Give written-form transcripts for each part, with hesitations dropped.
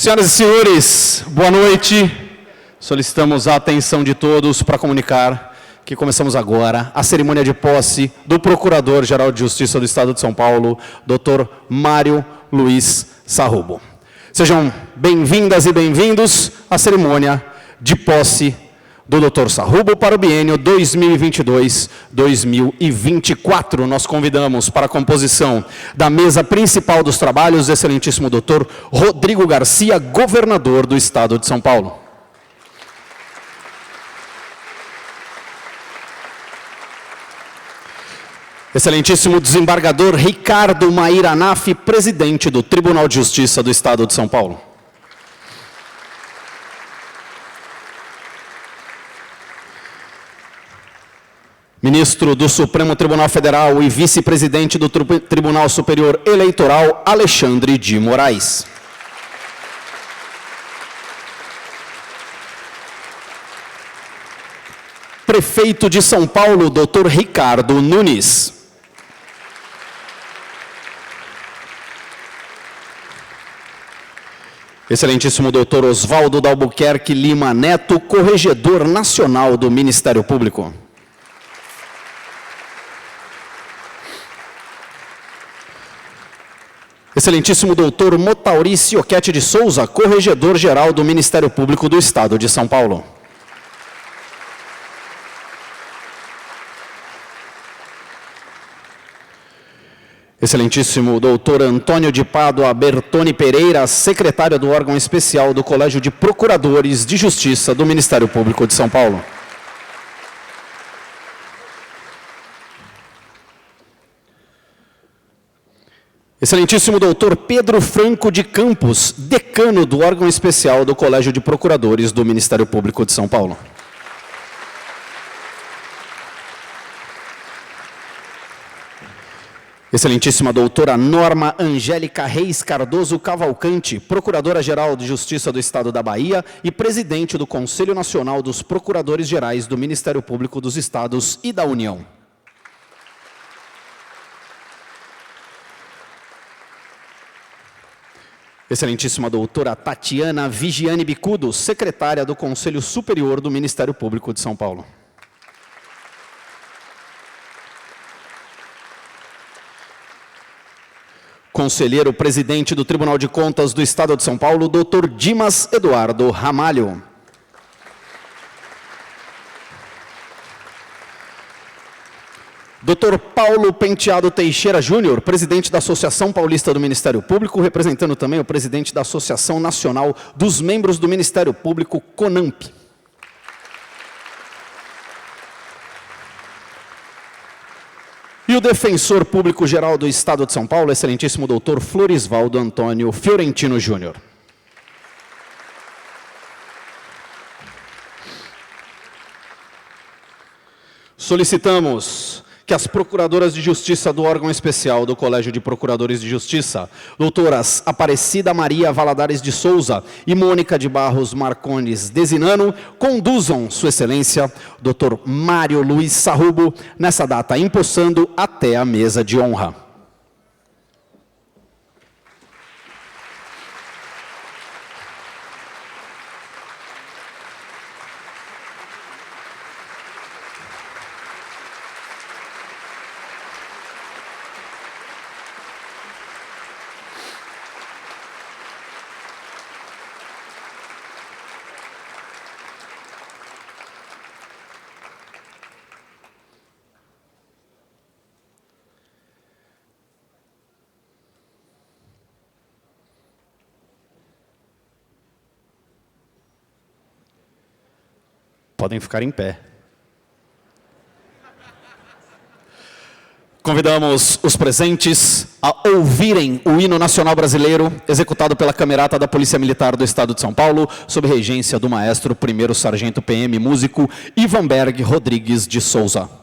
Senhoras e senhores, boa noite. Solicitamos a atenção de todos para comunicar que começamos agora a cerimônia de posse do Procurador-Geral de Justiça do Estado de São Paulo, Dr. Mário Luiz Sarrubo. Sejam bem-vindas e bem-vindos à cerimônia de posse do Dr. Sarrubo para o biênio 2022-2024. Nós convidamos para a composição da mesa principal dos trabalhos o excelentíssimo Dr. Rodrigo Garcia, governador do Estado de São Paulo. Excelentíssimo desembargador Ricardo Mairanaf, presidente do Tribunal de Justiça do Estado de São Paulo. Ministro do Supremo Tribunal Federal e vice-presidente do Tribunal Superior Eleitoral, Alexandre de Moraes. Prefeito de São Paulo, Dr. Ricardo Nunes. Excelentíssimo Dr. Oswaldo Dalbuquerque Lima Neto, Corregedor Nacional do Ministério Público. Excelentíssimo Dr. Motaurice Oquete de Souza, Corregedor-Geral do Ministério Público do Estado de São Paulo. Excelentíssimo Dr. Antônio de Pádua Bertoni Pereira, secretário do órgão especial do Colégio de Procuradores de Justiça do Ministério Público de São Paulo. Excelentíssimo Dr. Pedro Franco de Campos, decano do órgão especial do Colégio de Procuradores do Ministério Público de São Paulo. Excelentíssima doutora Norma Angélica Reis Cardoso Cavalcante, Procuradora-Geral de Justiça do Estado da Bahia e presidente do Conselho Nacional dos Procuradores-Gerais do Ministério Público dos Estados e da União. Excelentíssima doutora Tatiana Vigiane Bicudo, secretária do Conselho Superior do Ministério Público de São Paulo. Conselheiro presidente do Tribunal de Contas do Estado de São Paulo, Dr. Dimas Eduardo Ramalho. Dr. Paulo Penteado Teixeira Júnior, presidente da Associação Paulista do Ministério Público, representando também o presidente da Associação Nacional dos Membros do Ministério Público, CONAMP. E o defensor público-geral do Estado de São Paulo, excelentíssimo Dr. Florisvaldo Antônio Fiorentino Júnior. Solicitamos que as Procuradoras de Justiça do órgão especial do Colégio de Procuradores de Justiça, doutoras Aparecida Maria Valadares de Souza e Mônica de Barros Marcones Desinano, conduzam Sua Excelência, Dr. Mário Luiz Sarrubo, nessa data, empossando até a mesa de honra. Podem ficar em pé. Convidamos os presentes a ouvirem o hino nacional brasileiro, executado pela Camerata da Polícia Militar do Estado de São Paulo, sob regência do maestro 1º Sargento PM Músico Ivanberg Rodrigues de Souza.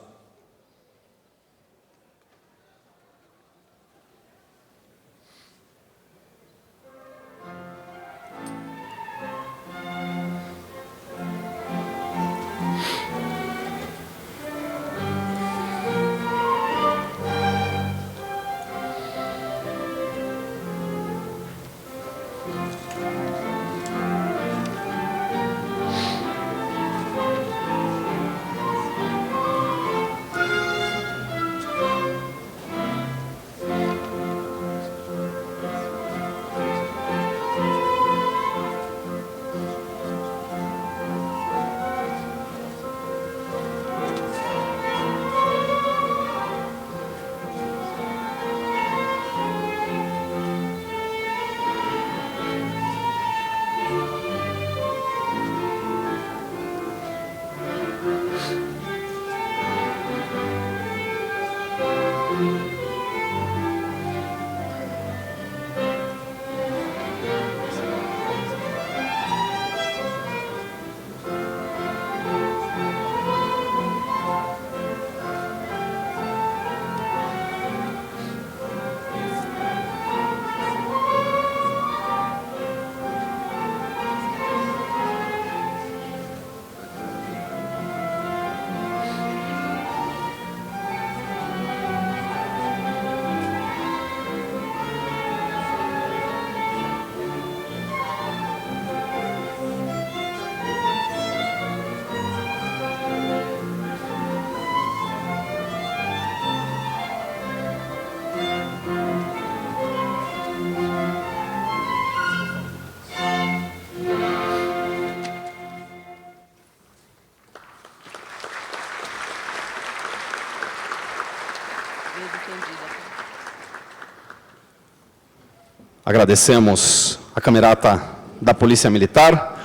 Agradecemos a camerata da Polícia Militar.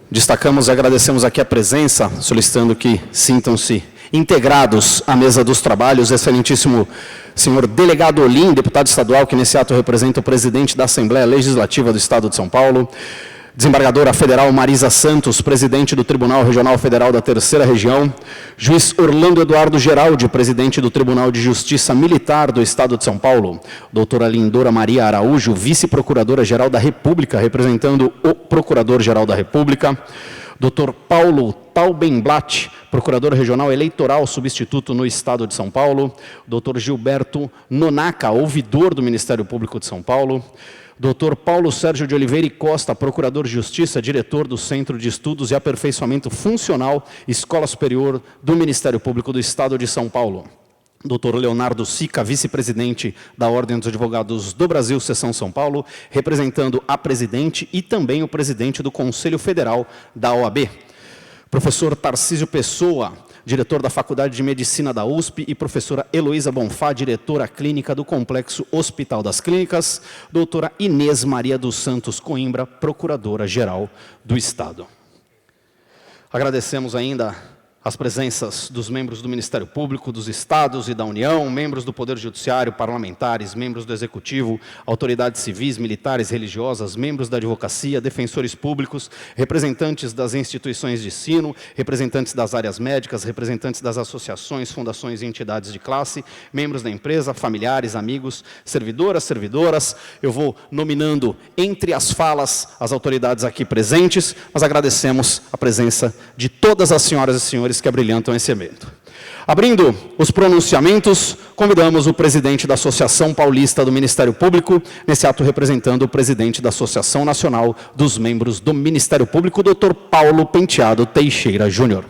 Destacamos e agradecemos aqui a presença, solicitando que sintam-se integrados à mesa dos trabalhos, excelentíssimo senhor delegado Olim, deputado estadual, que nesse ato representa o presidente da Assembleia Legislativa do Estado de São Paulo, desembargadora federal Marisa Santos, presidente do Tribunal Regional Federal da Terceira Região, juiz Orlando Eduardo Geraldi, presidente do Tribunal de Justiça Militar do Estado de São Paulo, doutora Lindora Maria Araújo, vice-procuradora-geral da República, representando o Procurador-Geral da República, doutor Paulo Taubenblatt, procurador regional eleitoral substituto no Estado de São Paulo, doutor Gilberto Nonaka, ouvidor do Ministério Público de São Paulo, Dr. Paulo Sérgio de Oliveira e Costa, Procurador de Justiça, diretor do Centro de Estudos e Aperfeiçoamento Funcional, Escola Superior do Ministério Público do Estado de São Paulo. Dr. Leonardo Sica, vice-presidente da Ordem dos Advogados do Brasil, Seção São Paulo, representando a presidente e também o presidente do Conselho Federal da OAB. Professor Tarcísio Pessoa, diretor da Faculdade de Medicina da USP, e professora Heloísa Bonfá, diretora clínica do Complexo Hospital das Clínicas, doutora Inês Maria dos Santos Coimbra, procuradora-geral do Estado. Agradecemos ainda as presenças dos membros do Ministério Público, dos Estados e da União, membros do Poder Judiciário, parlamentares, membros do Executivo, autoridades civis, militares, religiosas, membros da advocacia, defensores públicos, representantes das instituições de ensino, representantes das áreas médicas, representantes das associações, fundações e entidades de classe, membros da empresa, familiares, amigos, servidoras. Eu vou nominando entre as falas as autoridades aqui presentes, mas agradecemos a presença de todas as senhoras e senhores que abrilhantam esse evento. Abrindo os pronunciamentos, convidamos o presidente da Associação Paulista do Ministério Público, nesse ato representando o presidente da Associação Nacional dos Membros do Ministério Público, Dr. Paulo Penteado Teixeira Júnior.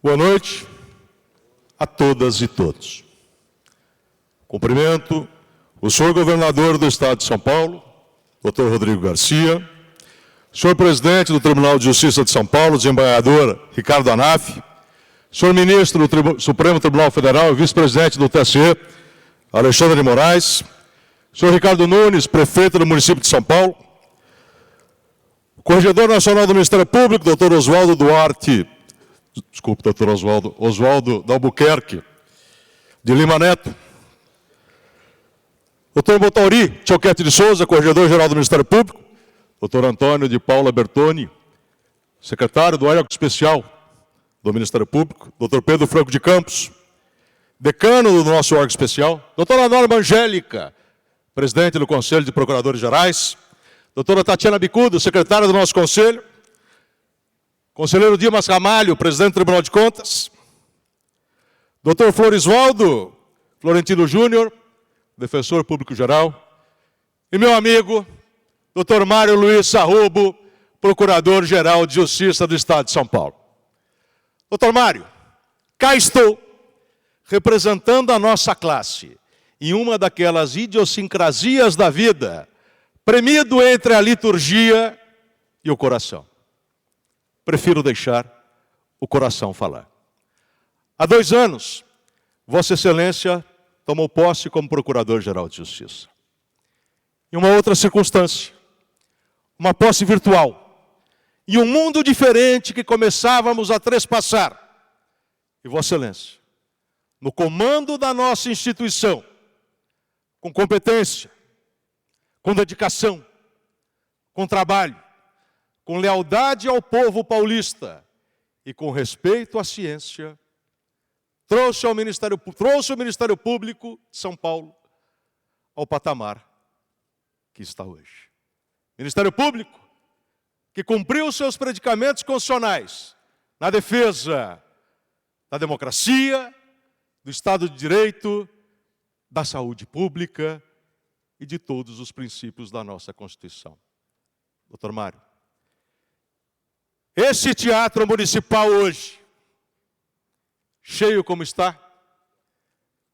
Boa noite a todas e todos. Cumprimento o senhor governador do Estado de São Paulo, Dr. Rodrigo Garcia, senhor presidente do Tribunal de Justiça de São Paulo, desembargador Ricardo Anaf, senhor ministro do Supremo Tribunal Federal e vice-presidente do TSE, Alexandre de Moraes, senhor Ricardo Nunes, prefeito do município de São Paulo, corregedor nacional do Ministério Público, Dr. Oswaldo Duarte, Dr. Oswaldo da Albuquerque, de Lima Neto, Dr. Botauri Choquete de Souza, corregedor-geral do Ministério Público, Dr. Antônio de Paula Bertoni, secretário do órgão especial do Ministério Público, Dr. Pedro Franco de Campos, decano do nosso órgão especial, doutora Norma Angélica, presidente do Conselho de Procuradores Gerais, doutora Tatiana Bicudo, secretária do nosso Conselho, conselheiro Dimas Ramalho, presidente do Tribunal de Contas, doutor Florisvaldo Florentino Júnior, defensor público-geral, e meu amigo, doutor Mário Luiz Sarrubo, procurador-geral de Justiça do Estado de São Paulo. Doutor Mário, cá estou, representando a nossa classe, em uma daquelas idiosincrasias da vida, premido entre a liturgia e o coração. Prefiro deixar o coração falar. Há 2 anos, Vossa Excelência tomou posse como Procurador-Geral de Justiça. Em uma outra circunstância, uma posse virtual, e um mundo diferente que começávamos a trespassar. E Vossa Excelência, no comando da nossa instituição, com competência, com dedicação, com trabalho, com lealdade ao povo paulista e com respeito à ciência, trouxe o Ministério Público de São Paulo ao patamar que está hoje. Ministério Público que cumpriu seus predicamentos constitucionais na defesa da democracia, do Estado de Direito, da saúde pública e de todos os princípios da nossa Constituição. Doutor Mário, esse teatro municipal hoje, cheio como está,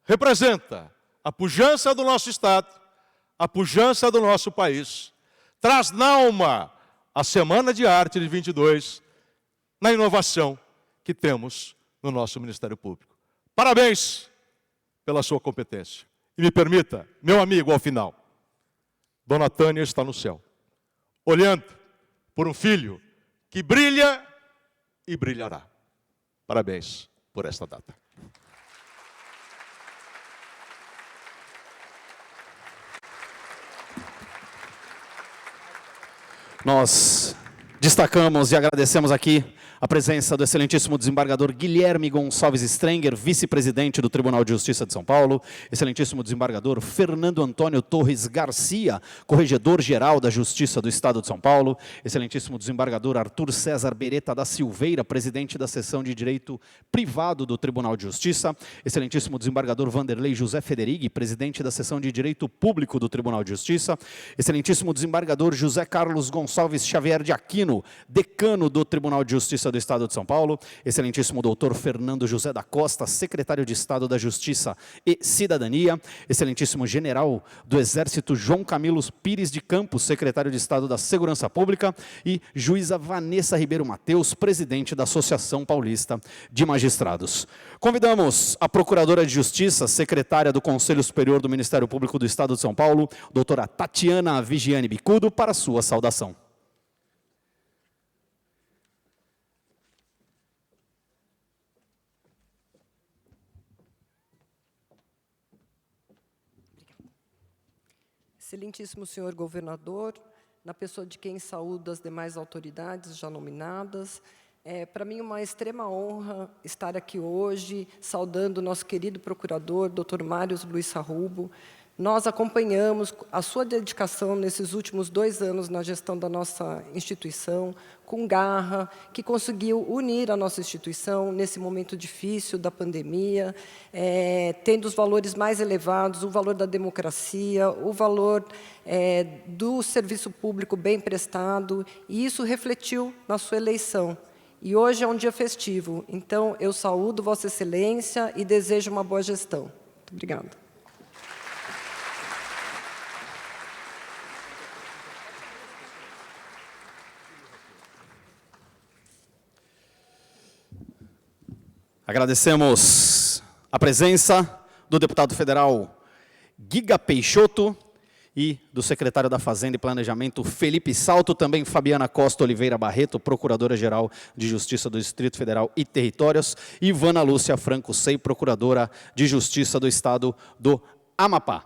representa a pujança do nosso Estado, a pujança do nosso país, traz na alma a Semana de Arte de 22 na inovação que temos no nosso Ministério Público. Parabéns pela sua competência. E me permita, meu amigo, ao final, Dona Tânia está no céu, olhando por um filho que brilha e brilhará. Parabéns por esta data. Nós destacamos e agradecemos aqui a presença do excelentíssimo desembargador Guilherme Gonçalves Strenger, vice-presidente do Tribunal de Justiça de São Paulo, excelentíssimo desembargador Fernando Antônio Torres Garcia, corregedor-geral da Justiça do Estado de São Paulo, excelentíssimo desembargador Arthur César Beretta da Silveira, presidente da Seção de Direito Privado do Tribunal de Justiça, excelentíssimo desembargador Vanderlei José Federighi, presidente da Seção de Direito Público do Tribunal de Justiça, excelentíssimo desembargador José Carlos Gonçalves Xavier de Aquino, decano do Tribunal de Justiça do Estado de São Paulo, excelentíssimo doutor Fernando José da Costa, secretário de Estado da Justiça e Cidadania, excelentíssimo general do Exército João Camilo Pires de Campos, secretário de Estado da Segurança Pública, e juíza Vanessa Ribeiro Mateus, presidente da Associação Paulista de Magistrados. Convidamos a Procuradora de Justiça, secretária do Conselho Superior do Ministério Público do Estado de São Paulo, doutora Tatiana Vigiane Bicudo, para a sua saudação. Excelentíssimo senhor governador, na pessoa de quem saúdo as demais autoridades já nominadas, para mim uma extrema honra estar aqui hoje, saudando o nosso querido procurador, Dr. Mário Luiz Sarrubo. Nós acompanhamos a sua dedicação nesses últimos 2 anos na gestão da nossa instituição, com garra, que conseguiu unir a nossa instituição nesse momento difícil da pandemia, tendo os valores mais elevados, o valor da democracia, o valor do serviço público bem prestado, e isso refletiu na sua eleição. E hoje é um dia festivo, então eu saúdo Vossa Excelência e desejo uma boa gestão. Muito obrigada. Agradecemos a presença do deputado federal Giga Peixoto e do secretário da Fazenda e Planejamento Felipe Salto, também Fabiana Costa Oliveira Barreto, procuradora-geral de Justiça do Distrito Federal e Territórios, e Ivana Lúcia Franco Sei, procuradora de Justiça do Estado do Amapá.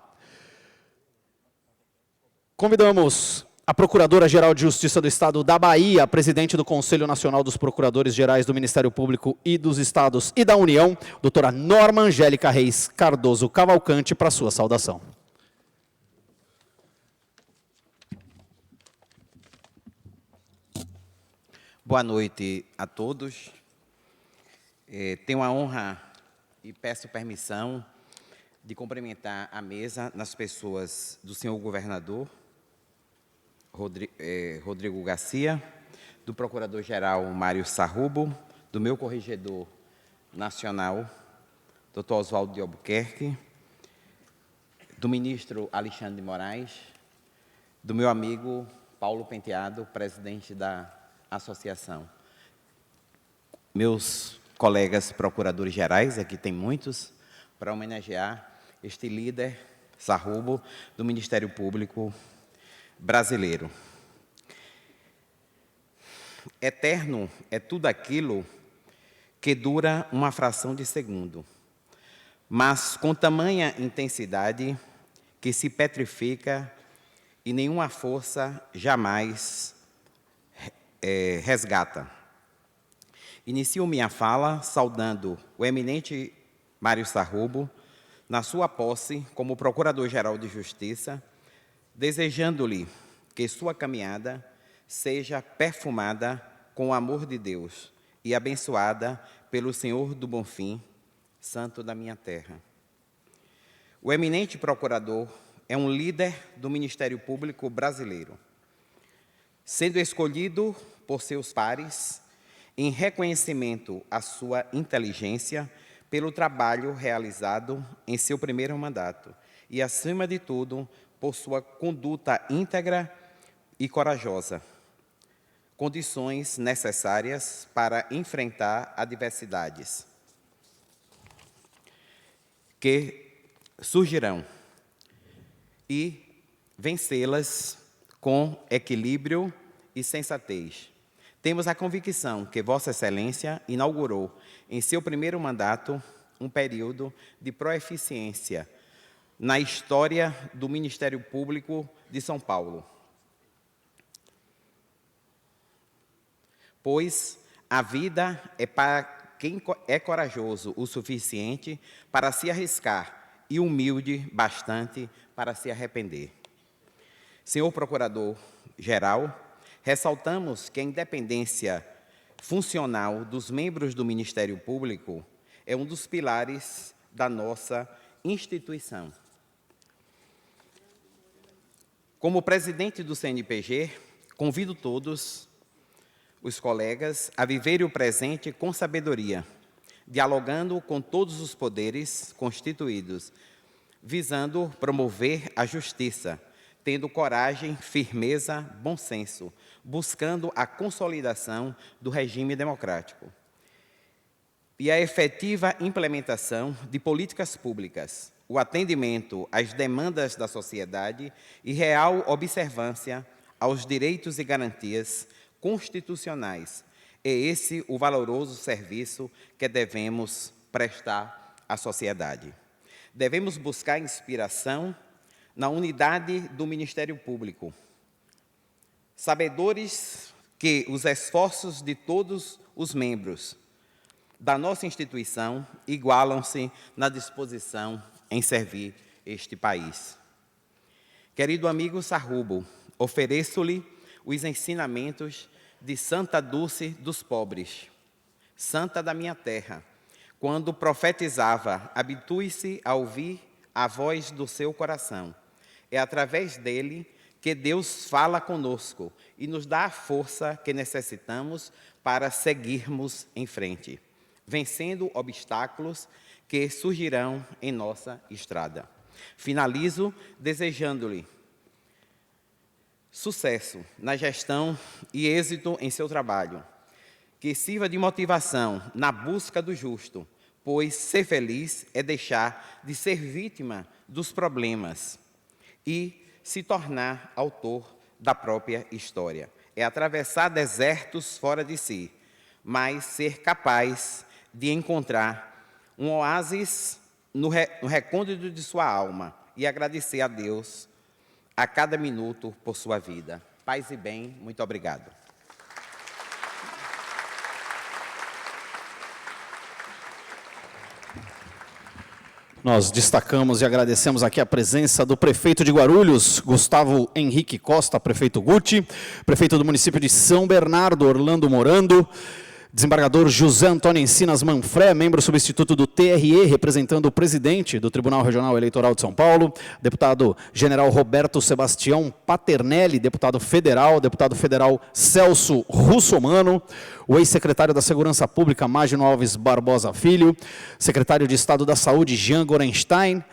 Convidamos a Procuradora-Geral de Justiça do Estado da Bahia, presidente do Conselho Nacional dos Procuradores Gerais do Ministério Público e dos Estados e da União, doutora Norma Angélica Reis Cardoso Cavalcante, para sua saudação. Boa noite a todos. Tenho a honra e peço permissão de cumprimentar a mesa nas pessoas do senhor governador, Rodrigo Garcia, do Procurador-Geral Mário Sarrubo, do meu corregedor nacional, Dr. Oswaldo de Albuquerque, do ministro Alexandre de Moraes, do meu amigo Paulo Penteado, presidente da associação. Meus colegas procuradores gerais, aqui tem muitos, para homenagear este líder, Sarrubo, do Ministério Público brasileiro. Eterno é tudo aquilo que dura uma fração de segundo, mas com tamanha intensidade que se petrifica e nenhuma força jamais resgata. Inicio minha fala saudando o eminente Mário Sarrubo na sua posse como Procurador-Geral de Justiça, desejando-lhe que sua caminhada seja perfumada com o amor de Deus e abençoada pelo Senhor do Bonfim, santo da minha terra. O eminente procurador é um líder do Ministério Público brasileiro, sendo escolhido por seus pares em reconhecimento à sua inteligência pelo trabalho realizado em seu primeiro mandato e, acima de tudo, por sua conduta íntegra e corajosa. condições necessárias para enfrentar adversidades que surgirão e vencê-las com equilíbrio e sensatez. Temos a convicção que Vossa Excelência inaugurou, em seu primeiro mandato, um período de proeficiência na história do Ministério Público de São Paulo. Pois a vida é para quem é corajoso o suficiente para se arriscar e humilde bastante para se arrepender. Senhor Procurador-Geral, ressaltamos que a independência funcional dos membros do Ministério Público é um dos pilares da nossa instituição. Como presidente do CNPG, convido todos os colegas a viverem o presente com sabedoria, dialogando com todos os poderes constituídos, visando promover a justiça, tendo coragem, firmeza, bom senso, buscando a consolidação do regime democrático e a efetiva implementação de políticas públicas, o atendimento às demandas da sociedade e real observância aos direitos e garantias constitucionais. É esse o valoroso serviço que devemos prestar à sociedade. Devemos buscar inspiração na unidade do Ministério Público, sabedores que os esforços de todos os membros da nossa instituição igualam-se na disposição em servir este país. Querido amigo Sarrubo, ofereço-lhe os ensinamentos de Santa Dulce dos Pobres, santa da minha terra, quando profetizava: habitue-se a ouvir a voz do seu coração. É através dele que Deus fala conosco e nos dá a força que necessitamos para seguirmos em frente, vencendo obstáculos que surgirão em nossa estrada. Finalizo desejando-lhe sucesso na gestão e êxito em seu trabalho, que sirva de motivação na busca do justo, pois ser feliz é deixar de ser vítima dos problemas e se tornar autor da própria história. É atravessar desertos fora de si, mas ser capaz de encontrar um oásis no recôndito de sua alma e agradecer a Deus a cada minuto por sua vida. Paz e bem, muito obrigado. Nós destacamos e agradecemos aqui a presença do prefeito de Guarulhos, Gustavo Henrique Costa, prefeito Guti, prefeito do município de São Bernardo, Orlando Morando, desembargador José Antônio Encinas Manfré, membro substituto do TRE, representando o presidente do Tribunal Regional Eleitoral de São Paulo, deputado general Roberto Sebastião Paternelli, deputado federal Celso Russomano, o ex-secretário da Segurança Pública, Mágino Alves Barbosa Filho, secretário de Estado da Saúde, Jean Gorenstein,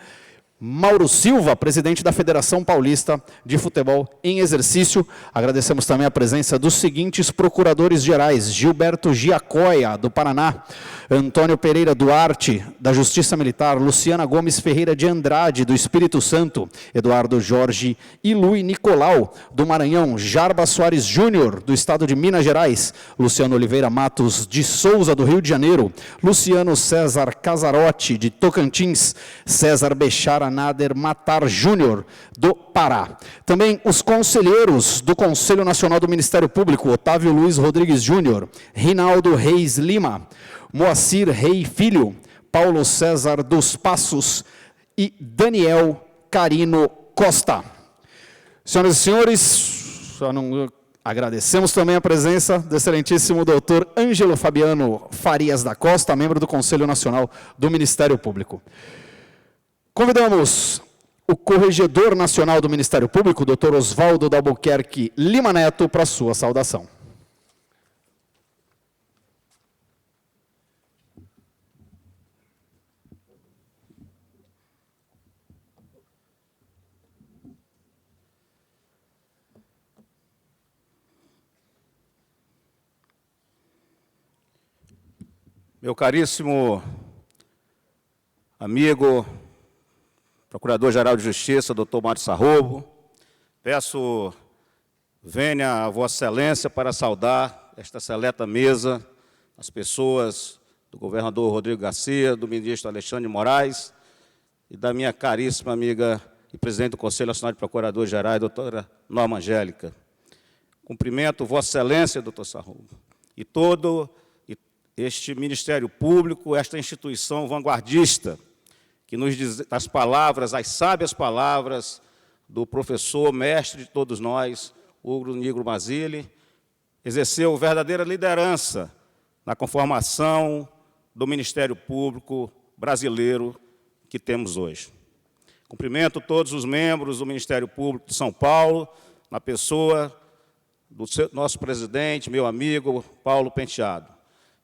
Mauro Silva, presidente da Federação Paulista de Futebol em Exercício. Agradecemos também a presença dos seguintes procuradores gerais: Gilberto Giacoia, do Paraná, Antônio Pereira Duarte, da Justiça Militar, Luciana Gomes Ferreira de Andrade, do Espírito Santo, Eduardo Jorge Ilui Nicolau, do Maranhão, Jarba Soares Júnior, do Estado de Minas Gerais, Luciano Oliveira Matos de Souza, do Rio de Janeiro, Luciano César Casarotti, de Tocantins, César Bechara Nader Matar Júnior, do Pará. Também os conselheiros do Conselho Nacional do Ministério Público, Otávio Luiz Rodrigues Júnior, Rinaldo Reis Lima, Moacir Rei Filho, Paulo César dos Passos e Daniel Carino Costa. Senhoras e senhores, agradecemos também a presença do excelentíssimo doutor Ângelo Fabiano Farias da Costa, membro do Conselho Nacional do Ministério Público. Convidamos o Corregedor Nacional do Ministério Público, doutor Oswaldo Dalbuquerque Lima Neto, para a sua saudação. Meu caríssimo amigo, Procurador-Geral de Justiça, doutor Mário Sarrobo, peço venha a Vossa Excelência para saudar esta seleta mesa, as pessoas do governador Rodrigo Garcia, do ministro Alexandre de Moraes e da minha caríssima amiga e presidente do Conselho Nacional de Procuradores-Gerais, doutora Norma Angélica. Cumprimento Vossa Excelência, doutor Sarrobo, e todo este Ministério Público, esta instituição vanguardista, que nos diz as palavras, as sábias palavras do professor, mestre de todos nós, Hugo Nigro Basile, exerceu verdadeira liderança na conformação do Ministério Público brasileiro que temos hoje. Cumprimento todos os membros do Ministério Público de São Paulo, na pessoa do nosso presidente, meu amigo, Paulo Penteado.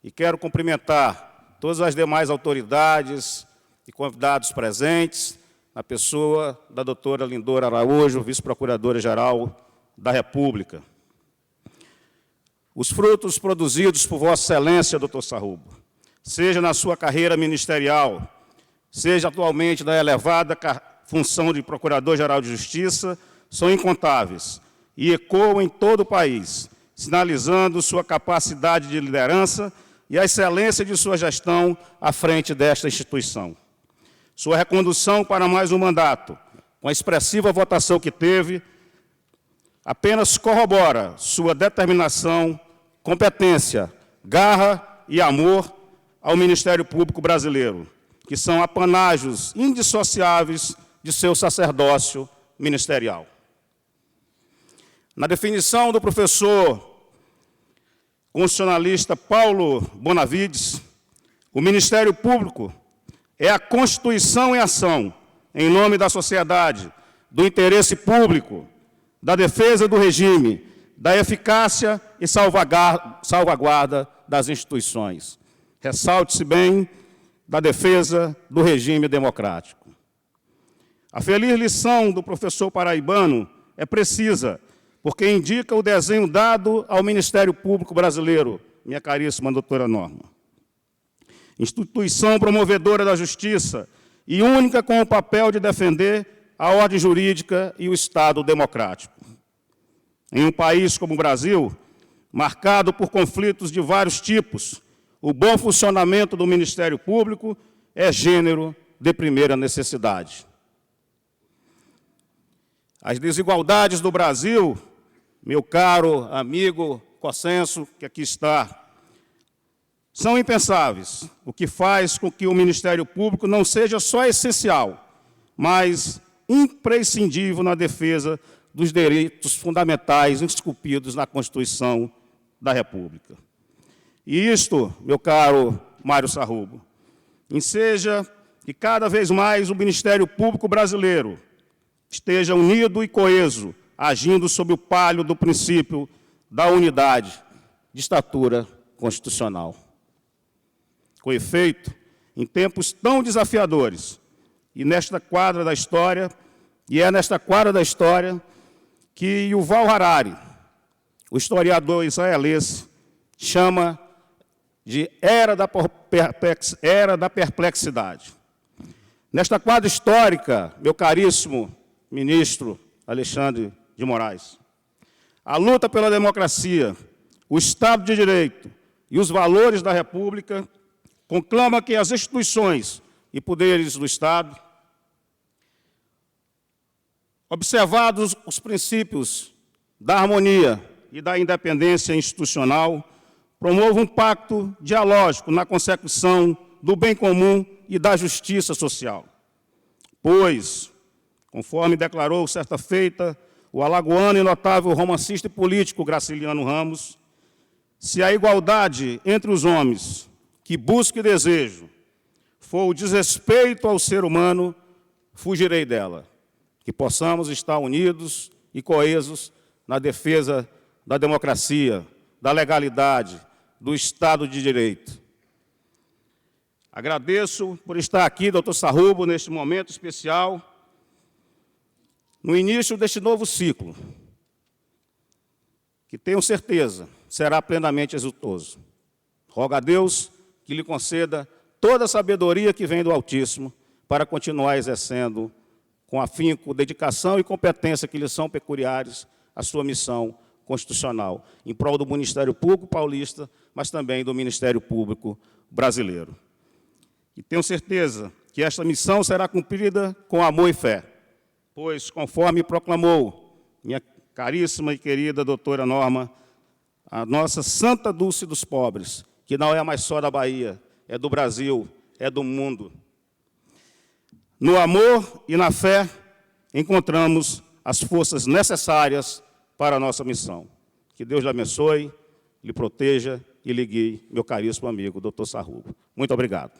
E quero cumprimentar todas as demais autoridades e convidados presentes, na pessoa da doutora Lindora Araújo, vice-procuradora-geral da República. Os frutos produzidos por Vossa Excelência, doutor Sarrobo, seja na sua carreira ministerial, seja atualmente na elevada função de Procurador-Geral de Justiça, são incontáveis e ecoam em todo o país, sinalizando sua capacidade de liderança e a excelência de sua gestão à frente desta instituição. Sua recondução para mais um mandato, com a expressiva votação que teve, apenas corrobora sua determinação, competência, garra e amor ao Ministério Público brasileiro, que são apanágios indissociáveis de seu sacerdócio ministerial. Na definição do professor constitucionalista Paulo Bonavides, o Ministério Público é a Constituição em ação, em nome da sociedade, do interesse público, da defesa do regime, da eficácia e salvaguarda das instituições. Ressalte-se bem da defesa do regime democrático. A feliz lição do professor paraibano é precisa, porque indica o desenho dado ao Ministério Público brasileiro, minha caríssima doutora Norma. Instituição promovedora da justiça e única com o papel de defender a ordem jurídica e o Estado democrático. Em um país como o Brasil, marcado por conflitos de vários tipos, o bom funcionamento do Ministério Público é gênero de primeira necessidade. As desigualdades do Brasil, meu caro amigo Cossenso, que aqui está, são impensáveis, o que faz com que o Ministério Público não seja só essencial, mas imprescindível na defesa dos direitos fundamentais esculpidos na Constituição da República. E isto, meu caro Mário Sarrobo, enseja que cada vez mais o Ministério Público brasileiro esteja unido e coeso, agindo sob o palio do princípio da unidade de estatura constitucional. Com efeito, em tempos tão desafiadores, e nesta quadra da história, que Yuval Harari, o historiador israelense, chama de era da perplexidade. Nesta quadra histórica, meu caríssimo ministro Alexandre de Moraes, a luta pela democracia, o Estado de Direito e os valores da República conclama que as instituições e poderes do Estado, observados os princípios da harmonia e da independência institucional, promovam um pacto dialógico na consecução do bem comum e da justiça social. Pois, conforme declarou certa feita o alagoano e notável romancista e político Graciliano Ramos, se a igualdade entre os homens que busco e desejo for o desrespeito ao ser humano, fugirei dela. Que possamos estar unidos e coesos na defesa da democracia, da legalidade, do Estado de Direito. Agradeço por estar aqui, doutor Sarrobo, neste momento especial, no início deste novo ciclo, que tenho certeza será plenamente exitoso. Rogo a Deus que lhe conceda toda a sabedoria que vem do Altíssimo para continuar exercendo com afinco, dedicação e competência que lhe são peculiares a sua missão constitucional, em prol do Ministério Público paulista, mas também do Ministério Público brasileiro. E tenho certeza que esta missão será cumprida com amor e fé, pois, conforme proclamou minha caríssima e querida doutora Norma, a nossa Santa Dulce dos Pobres, que não é mais só da Bahia, é do Brasil, é do mundo. No amor e na fé, encontramos as forças necessárias para a nossa missão. Que Deus lhe abençoe, lhe proteja e lhe guie, meu caríssimo amigo, doutor Sarrubo. Muito obrigado.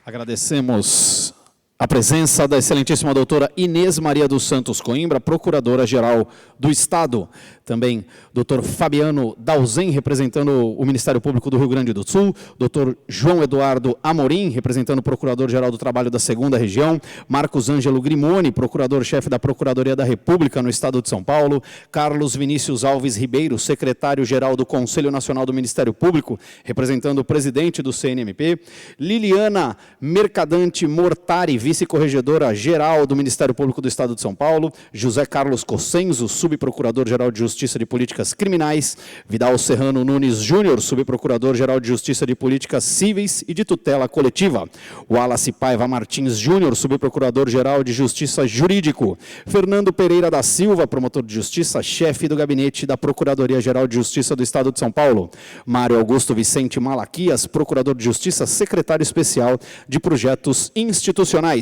Agradecemos a presença da excelentíssima doutora Inês Maria dos Santos Coimbra, Procuradora-Geral do Estado. Também doutor Fabiano Dalzen, representando o Ministério Público do Rio Grande do Sul. Doutor João Eduardo Amorim, representando o Procurador-Geral do Trabalho da 2ª Região. Marcos Ângelo Grimoni, Procurador-Chefe da Procuradoria da República no Estado de São Paulo. Carlos Vinícius Alves Ribeiro, Secretário-Geral do Conselho Nacional do Ministério Público, representando o presidente do CNMP. Liliana Mercadante Mortari, Vice-Corregedora-Geral do Ministério Público do Estado de São Paulo. José Carlos Cossenzo, Subprocurador-Geral de Justiça de Políticas Criminais. Vidal Serrano Nunes Júnior, Subprocurador-Geral de Justiça de Políticas Cíveis e de Tutela Coletiva. Wallace Paiva Martins Júnior, Subprocurador-Geral de Justiça Jurídico. Fernando Pereira da Silva, Promotor de Justiça, chefe do Gabinete da Procuradoria-Geral de Justiça do Estado de São Paulo. Mário Augusto Vicente Malaquias, Procurador de Justiça, Secretário Especial de Projetos Institucionais.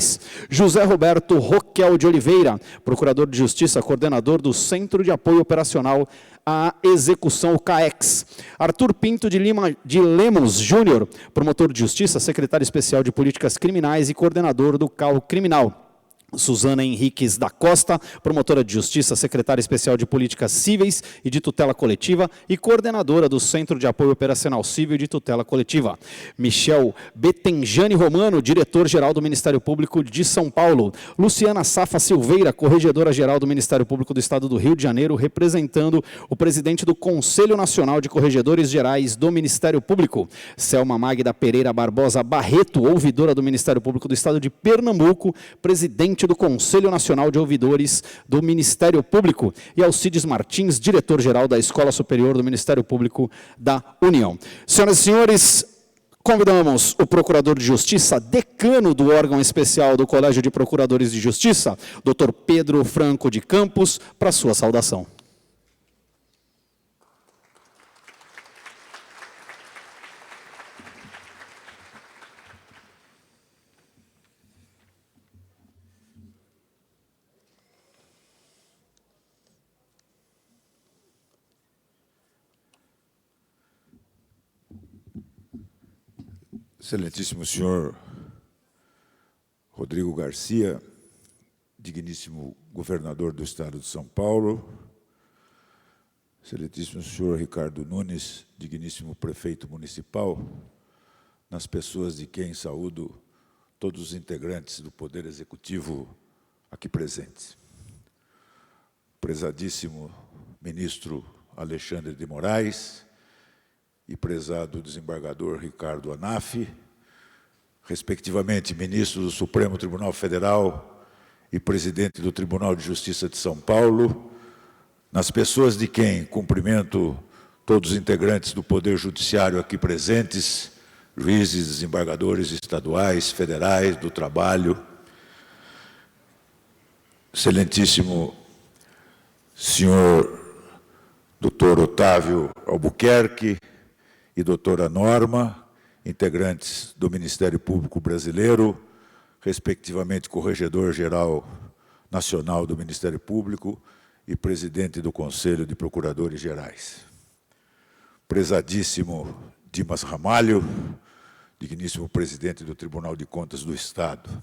José Roberto Roquel de Oliveira, Procurador de Justiça, Coordenador do Centro de Apoio Operacional à Execução, o CAEX. Arthur Pinto de Lima de Lemos Júnior, Promotor de Justiça, Secretário Especial de Políticas Criminais e Coordenador do CAU Criminal. Suzana Henriques da Costa, Promotora de Justiça, Secretária Especial de Políticas Cíveis e de Tutela Coletiva e Coordenadora do Centro de Apoio Operacional Civil e de Tutela Coletiva. Michel Betenjani Romano, Diretor-Geral do Ministério Público de São Paulo. Luciana Safa Silveira, Corregedora-Geral do Ministério Público do Estado do Rio de Janeiro, representando o presidente do Conselho Nacional de Corregedores Gerais do Ministério Público. Selma Magda Pereira Barbosa Barreto, ouvidora do Ministério Público do Estado de Pernambuco, presidente do Conselho Nacional de Ouvidores do Ministério Público, e Alcides Martins, diretor-geral da Escola Superior do Ministério Público da União. Senhoras e senhores, convidamos o Procurador de Justiça, decano do órgão especial do Colégio de Procuradores de Justiça, Dr. Pedro Franco de Campos, para sua saudação. Excelentíssimo senhor Rodrigo Garcia, digníssimo governador do Estado de São Paulo, excelentíssimo senhor Ricardo Nunes, digníssimo prefeito municipal, nas pessoas de quem saúdo todos os integrantes do Poder Executivo aqui presentes. Prezadíssimo ministro Alexandre de Moraes, e prezado desembargador Ricardo Anaf, respectivamente ministro do Supremo Tribunal Federal e presidente do Tribunal de Justiça de São Paulo, nas pessoas de quem cumprimento todos os integrantes do Poder Judiciário aqui presentes, juízes, desembargadores estaduais, federais, do trabalho, excelentíssimo senhor Dr. Otávio Albuquerque, e doutora Norma, integrantes do Ministério Público Brasileiro, respectivamente Corregedor-Geral Nacional do Ministério Público e presidente do Conselho de Procuradores Gerais. Prezadíssimo Dimas Ramalho, digníssimo presidente do Tribunal de Contas do Estado.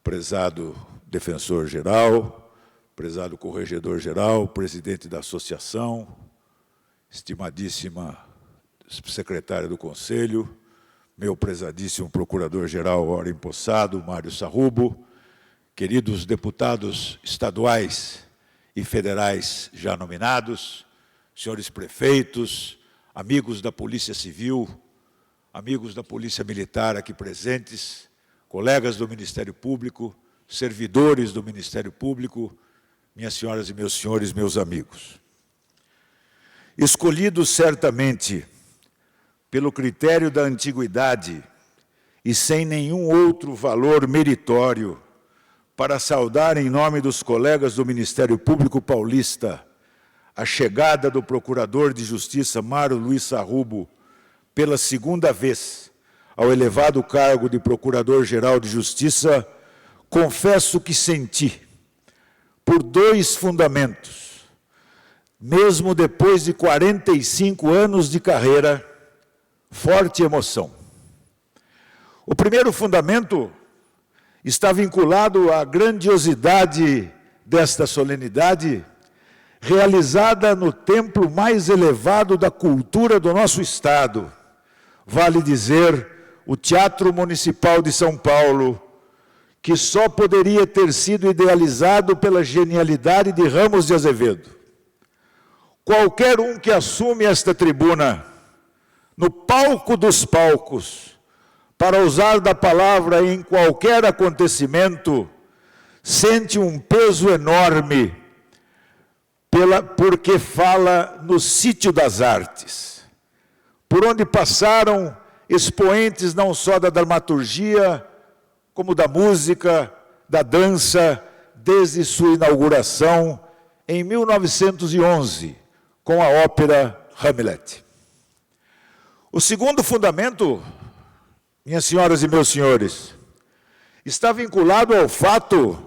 Prezado defensor-geral, prezado corregedor-geral, presidente da associação, estimadíssima secretária do Conselho, meu prezadíssimo procurador-geral ora empossado, Mário Sarrubo, queridos deputados estaduais e federais já nominados, senhores prefeitos, amigos da Polícia Civil, amigos da Polícia Militar aqui presentes, colegas do Ministério Público, servidores do Ministério Público, minhas senhoras e meus senhores, meus amigos. Escolhidos certamente pelo critério da antiguidade e sem nenhum outro valor meritório, para saudar em nome dos colegas do Ministério Público Paulista a chegada do Procurador de Justiça Mário Luiz Sarrubo pela segunda vez ao elevado cargo de Procurador-Geral de Justiça, confesso que senti, por dois fundamentos, mesmo depois de 45 anos de carreira, forte emoção. O primeiro fundamento está vinculado à grandiosidade desta solenidade, realizada no templo mais elevado da cultura do nosso Estado, vale dizer, o Teatro Municipal de São Paulo, que só poderia ter sido idealizado pela genialidade de Ramos de Azevedo. Qualquer um que assume esta tribuna, no palco dos palcos, para usar da palavra em qualquer acontecimento, sente um peso enorme, porque fala no sítio das artes, por onde passaram expoentes não só da dramaturgia, como da música, da dança, desde sua inauguração em 1911, com a ópera Hamlet. O segundo fundamento, minhas senhoras e meus senhores, está vinculado ao fato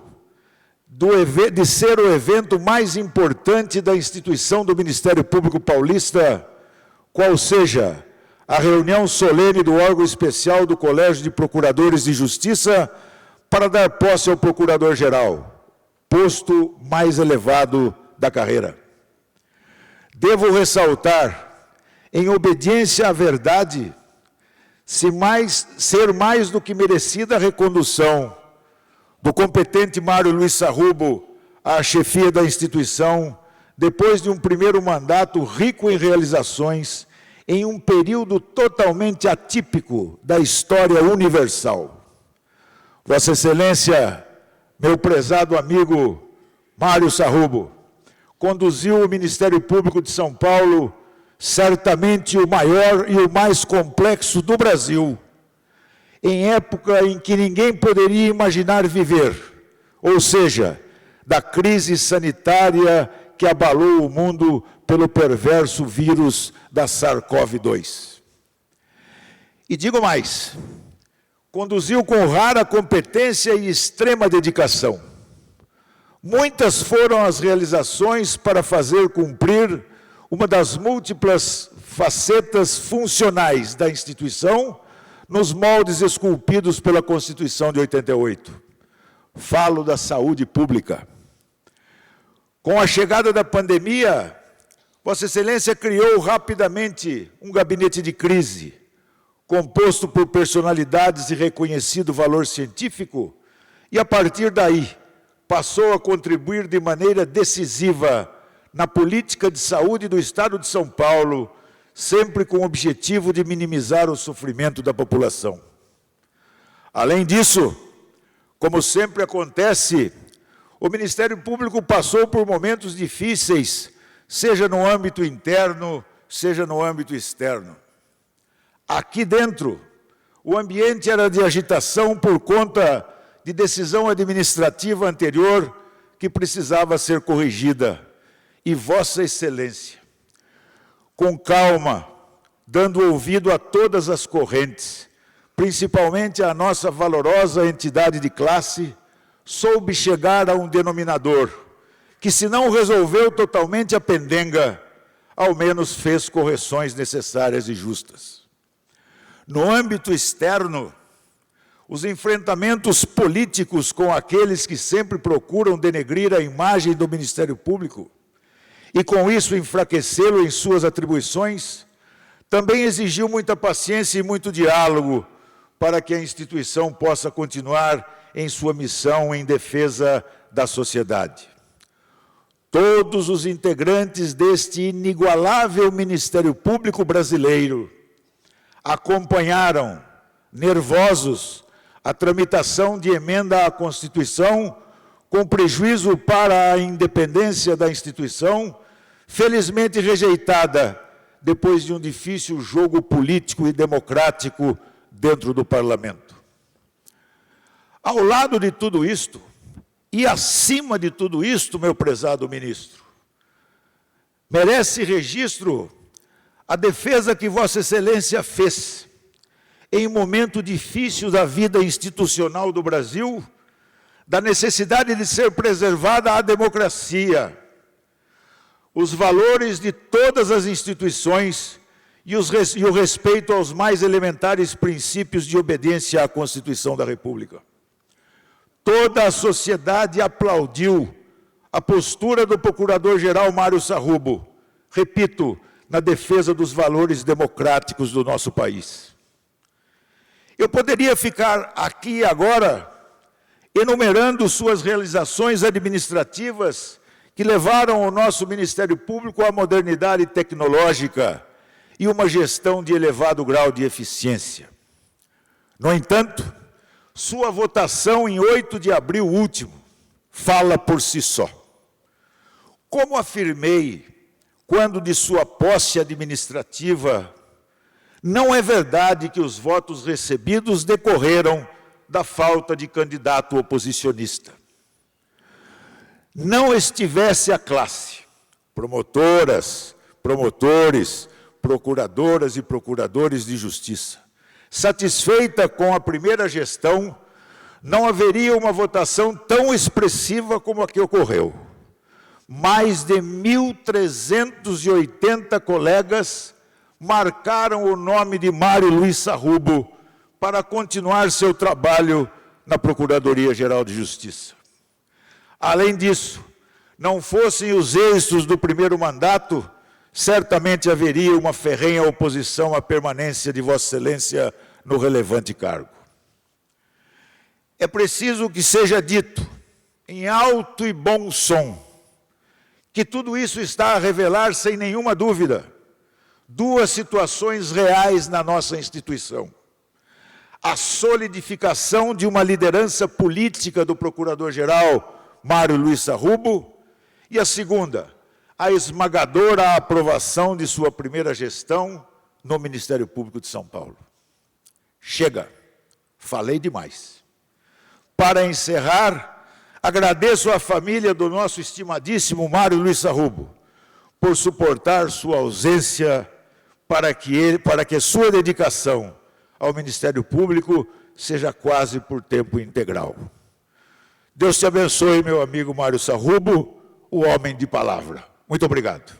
de ser o evento mais importante da instituição do Ministério Público Paulista, qual seja a reunião solene do órgão especial do Colégio de Procuradores de Justiça para dar posse ao Procurador-Geral, posto mais elevado da carreira. Devo ressaltar, em obediência à verdade, ser mais do que merecida a recondução do competente Mário Luiz Sarrubo à chefia da instituição, depois de um primeiro mandato rico em realizações, em um período totalmente atípico da história universal. Vossa Excelência, meu prezado amigo Mário Sarrubo, conduziu o Ministério Público de São Paulo, certamente o maior e o mais complexo do Brasil, em época em que ninguém poderia imaginar viver, ou seja, da crise sanitária que abalou o mundo pelo perverso vírus da SARS-CoV-2. E digo mais, conduziu com rara competência e extrema dedicação. Muitas foram as realizações para fazer cumprir uma das múltiplas facetas funcionais da instituição nos moldes esculpidos pela Constituição de 88. Falo da saúde pública. Com a chegada da pandemia, Vossa Excelência criou rapidamente um gabinete de crise, composto por personalidades de reconhecido valor científico, e a partir daí passou a contribuir de maneira decisiva na política de saúde do Estado de São Paulo, sempre com o objetivo de minimizar o sofrimento da população. Além disso, como sempre acontece, o Ministério Público passou por momentos difíceis, seja no âmbito interno, seja no âmbito externo. Aqui dentro, o ambiente era de agitação por conta de decisão administrativa anterior que precisava ser corrigida. E Vossa Excelência, com calma, dando ouvido a todas as correntes, principalmente à nossa valorosa entidade de classe, soube chegar a um denominador que, se não resolveu totalmente a pendenga, ao menos fez correções necessárias e justas. No âmbito externo, os enfrentamentos políticos com aqueles que sempre procuram denegrir a imagem do Ministério Público e, com isso, enfraquecê-lo em suas atribuições, também exigiu muita paciência e muito diálogo para que a instituição possa continuar em sua missão em defesa da sociedade. todos os integrantes deste inigualável Ministério Público brasileiro acompanharam, nervosos, a tramitação de emenda à Constituição com prejuízo para a independência da instituição, felizmente rejeitada depois de um difícil jogo político e democrático dentro do Parlamento. Ao lado de tudo isto, e acima de tudo isto, meu prezado ministro, merece registro a defesa que Vossa Excelência fez em um momento difícil da vida institucional do Brasil, da necessidade de ser preservada a democracia, os valores de todas as instituições e o respeito aos mais elementares princípios de obediência à Constituição da República. Toda a sociedade aplaudiu a postura do Procurador-Geral Mário Sarrubo, repito, na defesa dos valores democráticos do nosso país. Eu poderia ficar aqui agora enumerando suas realizações administrativas que levaram o nosso Ministério Público à modernidade tecnológica e uma gestão de elevado grau de eficiência. No entanto, sua votação em 8 de abril último fala por si só. Como afirmei quando de sua posse administrativa, não é verdade que os votos recebidos decorreram da falta de candidato oposicionista. Não estivesse a classe, promotoras, promotores, procuradoras e procuradores de justiça, satisfeita com a primeira gestão, não haveria uma votação tão expressiva como a que ocorreu. Mais de 1.380 colegas marcaram o nome de Mário Luiz Sarrubo para continuar seu trabalho na Procuradoria-Geral de Justiça. Além disso, não fossem os êxitos do primeiro mandato, certamente haveria uma ferrenha oposição à permanência de Vossa Excelência no relevante cargo. É preciso que seja dito, em alto e bom som, que tudo isso está a revelar, sem nenhuma dúvida, duas situações reais na nossa instituição. A solidificação de uma liderança política do Procurador-Geral Mário Luiz Sarrubo e a segunda, a esmagadora aprovação de sua primeira gestão no Ministério Público de São Paulo. Chega, falei demais. Para encerrar, agradeço à família do nosso estimadíssimo Mário Luiz Sarrubo por suportar sua ausência para que sua dedicação ao Ministério Público seja quase por tempo integral. Deus te abençoe, meu amigo Mário Sarrubo, o homem de palavra. Muito obrigado.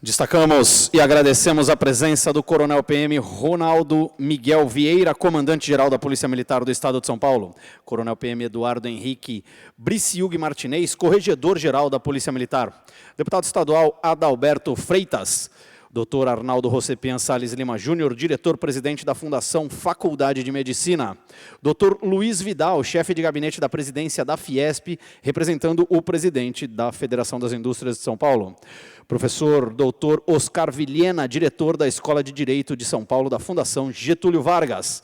Destacamos e agradecemos a presença do Coronel PM Ronaldo Miguel Vieira, comandante-geral da Polícia Militar do Estado de São Paulo, Coronel PM Eduardo Henrique Briciug Martinez, corregedor-geral da Polícia Militar, deputado estadual Adalberto Freitas, Dr. Arnaldo Rosepian Salles Lima Júnior, diretor-presidente da Fundação Faculdade de Medicina. Dr. Luiz Vidal, chefe de gabinete da presidência da Fiesp, representando o presidente da Federação das Indústrias de São Paulo. Professor Dr. Oscar Vilhena, diretor da Escola de Direito de São Paulo da Fundação Getúlio Vargas.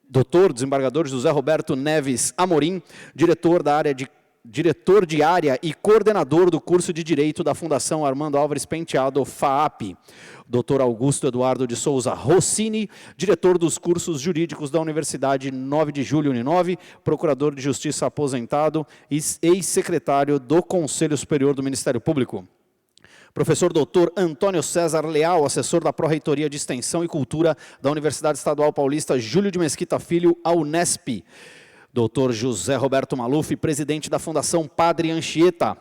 Dr. Desembargador José Roberto Neves Amorim, diretor de área e coordenador do curso de Direito da Fundação Armando Álvares Penteado, FAAP. Dr. Augusto Eduardo de Souza Rossini, diretor dos cursos jurídicos da Universidade 9 de Julho Uninove, procurador de Justiça aposentado e ex-secretário do Conselho Superior do Ministério Público. Professor Dr. Antônio César Leal, assessor da Pró-Reitoria de Extensão e Cultura da Universidade Estadual Paulista Júlio de Mesquita Filho, a Unesp. Dr. José Roberto Maluf, presidente da Fundação Padre Anchieta.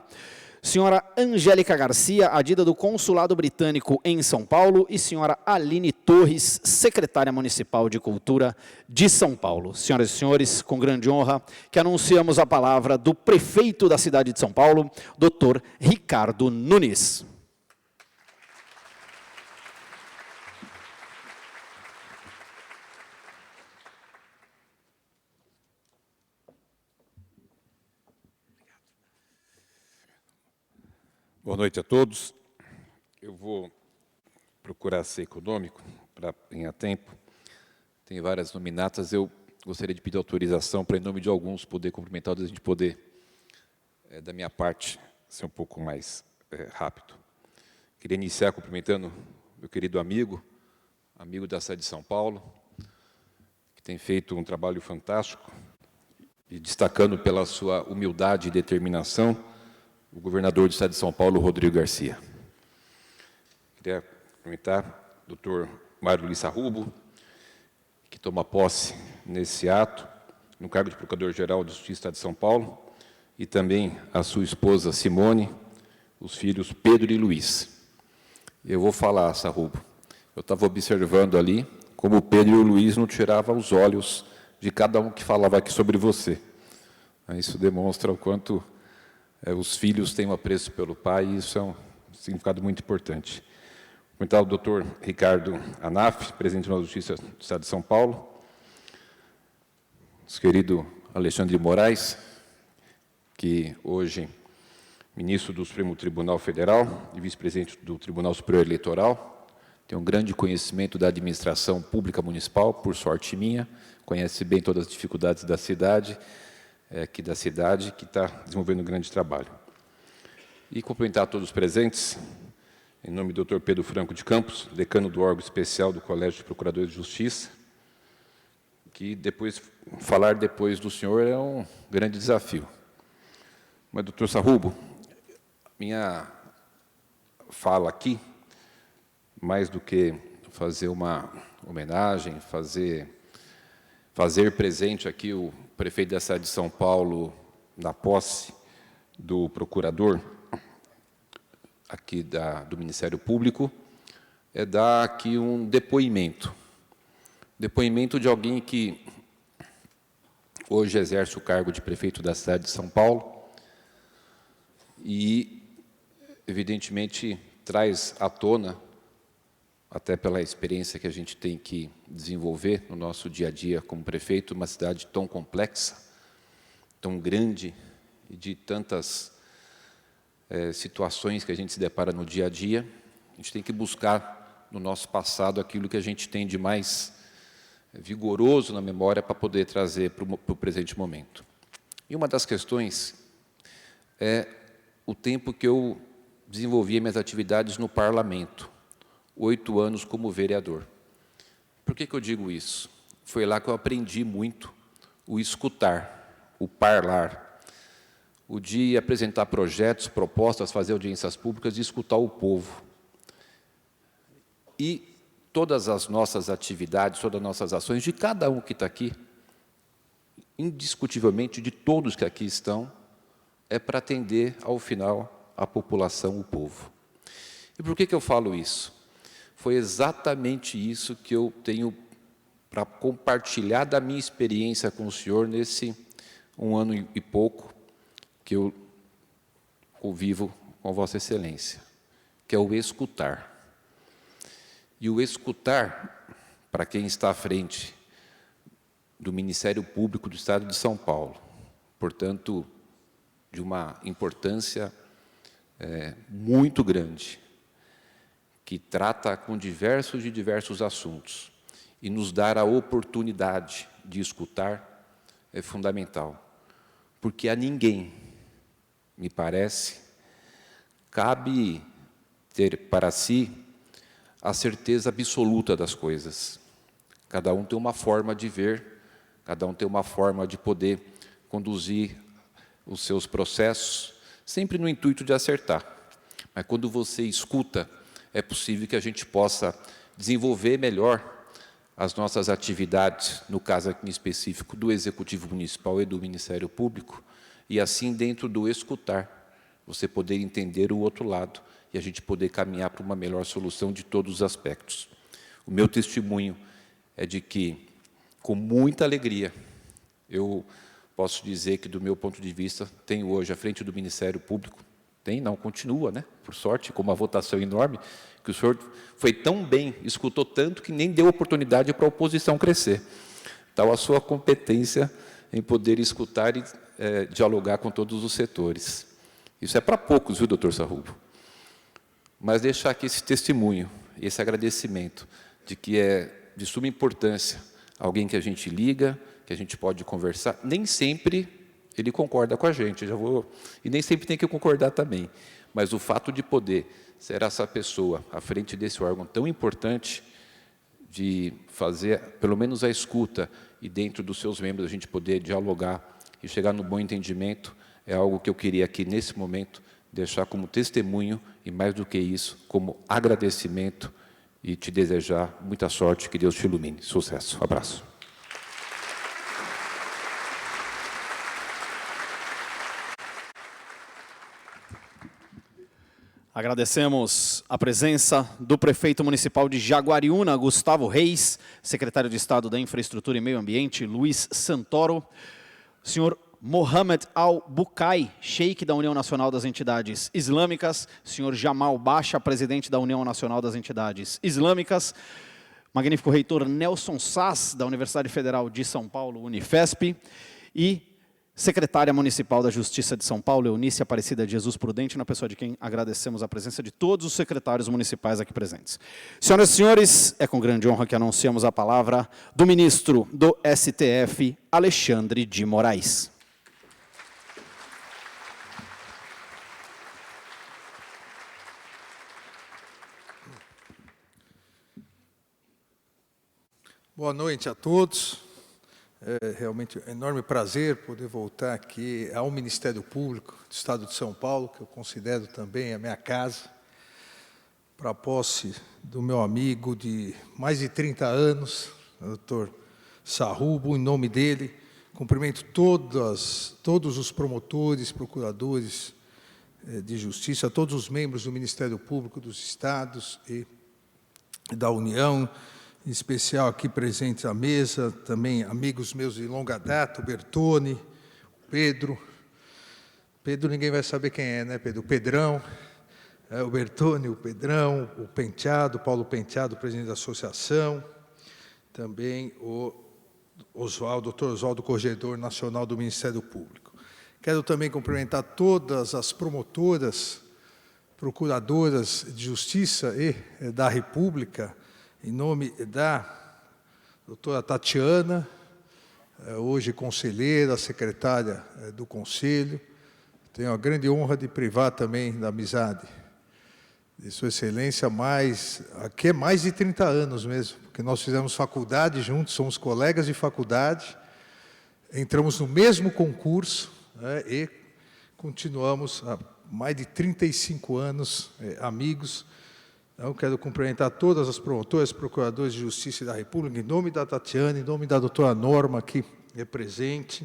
Senhora Angélica Garcia, adida do Consulado Britânico em São Paulo. E senhora Aline Torres, secretária municipal de Cultura de São Paulo. Senhoras e senhores, com grande honra, que anunciamos a palavra do prefeito da cidade de São Paulo, Dr. Ricardo Nunes. Boa noite a todos. Eu vou procurar ser econômico para ganhar tempo. Tem várias nominatas. Eu gostaria de pedir autorização para, em nome de alguns, poder cumprimentar, a gente poder, da minha parte, ser um pouco mais rápido. Queria iniciar cumprimentando meu querido amigo da cidade de São Paulo, que tem feito um trabalho fantástico, e destacando pela sua humildade e determinação, o governador do estado de São Paulo, Rodrigo Garcia. Queria cumprimentar o doutor Mário Luiz Sarrubo, que toma posse nesse ato, no cargo de Procurador-Geral de Justiça do estado de São Paulo, e também a sua esposa Simone, os filhos Pedro e Luiz. Eu vou falar, Sarrubo, eu estava observando ali como o Pedro e o Luiz não tiravam os olhos de cada um que falava aqui sobre você. Isso demonstra o quanto os filhos têm um apreço pelo pai, e isso é um significado muito importante. Cumprimentar o doutor Ricardo Anaf, presidente da Justiça do Estado de São Paulo, nosso querido Alexandre de Moraes, que hoje ministro do Supremo Tribunal Federal e vice-presidente do Tribunal Superior Eleitoral, tem um grande conhecimento da administração pública municipal, por sorte minha, conhece bem todas as dificuldades da cidade, que está desenvolvendo um grande trabalho. E cumprimentar todos os presentes, em nome do Dr. Pedro Franco de Campos, decano do órgão especial do Colégio de Procuradores de Justiça, que falar depois do senhor é um grande desafio. Mas, doutor Sarrubo, minha fala aqui, mais do que fazer uma homenagem, fazer presente aqui o prefeito da cidade de São Paulo na posse do procurador aqui do Ministério Público, é dar aqui um depoimento de alguém que hoje exerce o cargo de prefeito da cidade de São Paulo e, evidentemente, traz à tona, até pela experiência que a gente tem que desenvolver no nosso dia a dia como prefeito, uma cidade tão complexa, tão grande e de tantas situações que a gente se depara no dia a dia. A gente tem que buscar no nosso passado aquilo que a gente tem de mais vigoroso na memória para poder trazer para o presente momento. E uma das questões é o tempo que eu desenvolvia minhas atividades no parlamento, 8 anos como vereador. Por que eu digo isso? Foi lá que eu aprendi muito o escutar, o parlar, o de apresentar projetos, propostas, fazer audiências públicas e escutar o povo. E todas as nossas atividades, todas as nossas ações, de cada um que está aqui, indiscutivelmente de todos que aqui estão, é para atender, ao final, a população, o povo. E por que eu falo isso? Foi exatamente isso que eu tenho para compartilhar da minha experiência com o senhor nesse 1 ano e pouco que eu convivo com Vossa Excelência, que é o escutar. E o escutar, para quem está à frente do Ministério Público do Estado de São Paulo, portanto, de uma importância muito grande, que trata com diversos assuntos, e nos dar a oportunidade de escutar é fundamental, porque a ninguém, me parece, cabe ter para si a certeza absoluta das coisas. Cada um tem uma forma de ver, cada um tem uma forma de poder conduzir os seus processos, sempre no intuito de acertar. Mas quando você escuta, é possível que a gente possa desenvolver melhor as nossas atividades, no caso aqui em específico do Executivo Municipal e do Ministério Público, e assim, dentro do escutar, você poder entender o outro lado e a gente poder caminhar para uma melhor solução de todos os aspectos. O meu testemunho é de que, com muita alegria, eu posso dizer que, do meu ponto de vista, tenho hoje, à frente do Ministério Público, continua, né? Por sorte, com uma votação enorme, que o senhor foi tão bem, escutou tanto, que nem deu oportunidade para a oposição crescer. Tal a sua competência em poder escutar e dialogar com todos os setores. Isso é para poucos, viu, doutor Sarrubo? mas deixar aqui esse testemunho, esse agradecimento de que é de suma importância alguém que a gente liga, que a gente pode conversar. Nem sempre ele concorda com a gente, e nem sempre tem que concordar também. Mas o fato de poder ser essa pessoa à frente desse órgão tão importante, de fazer pelo menos a escuta e dentro dos seus membros a gente poder dialogar e chegar no bom entendimento, é algo que eu queria aqui nesse momento deixar como testemunho e mais do que isso, como agradecimento e te desejar muita sorte, que Deus te ilumine. Sucesso. Um abraço. Agradecemos a presença do prefeito municipal de Jaguariúna, Gustavo Reis, secretário de Estado da Infraestrutura e Meio Ambiente, Luiz Santoro, senhor Mohamed Al-Bukai, sheik da União Nacional das Entidades Islâmicas, senhor Jamal Bacha, presidente da União Nacional das Entidades Islâmicas, magnífico reitor Nelson Sass, da Universidade Federal de São Paulo, Unifesp, e secretária municipal da Justiça de São Paulo, Eunice Aparecida de Jesus Prudente, na pessoa de quem agradecemos a presença de todos os secretários municipais aqui presentes. Senhoras e senhores, é com grande honra que anunciamos a palavra do ministro do STF, Alexandre de Moraes. Boa noite a todos. É realmente um enorme prazer poder voltar aqui ao Ministério Público do Estado de São Paulo, que eu considero também a minha casa, para a posse do meu amigo de mais de 30 anos, o doutor Sarrubo. Em nome dele, cumprimento todos os promotores, procuradores de justiça, todos os membros do Ministério Público dos Estados e da União, em especial aqui presentes à mesa, também amigos meus de longa data, o Bertone, o Pedro. Pedro ninguém vai saber quem é, né, Pedro? O Pedrão, o Bertone, o Pedrão, o Penteado, Paulo Penteado, presidente da associação, também o doutor Oswaldo, corregedor nacional do Ministério Público. Quero também cumprimentar todas as promotoras, procuradoras de justiça e da República, em nome da doutora Tatiana, hoje conselheira, secretária do Conselho. Tenho a grande honra de privar também da amizade de Sua Excelência, aqui é mais de 30 anos mesmo, porque nós fizemos faculdade juntos, somos colegas de faculdade, entramos no mesmo concurso, né, e continuamos há mais de 35 anos amigos. Então, quero cumprimentar todas as promotoras, procuradores de Justiça da República, em nome da Tatiana, em nome da doutora Norma, aqui presente,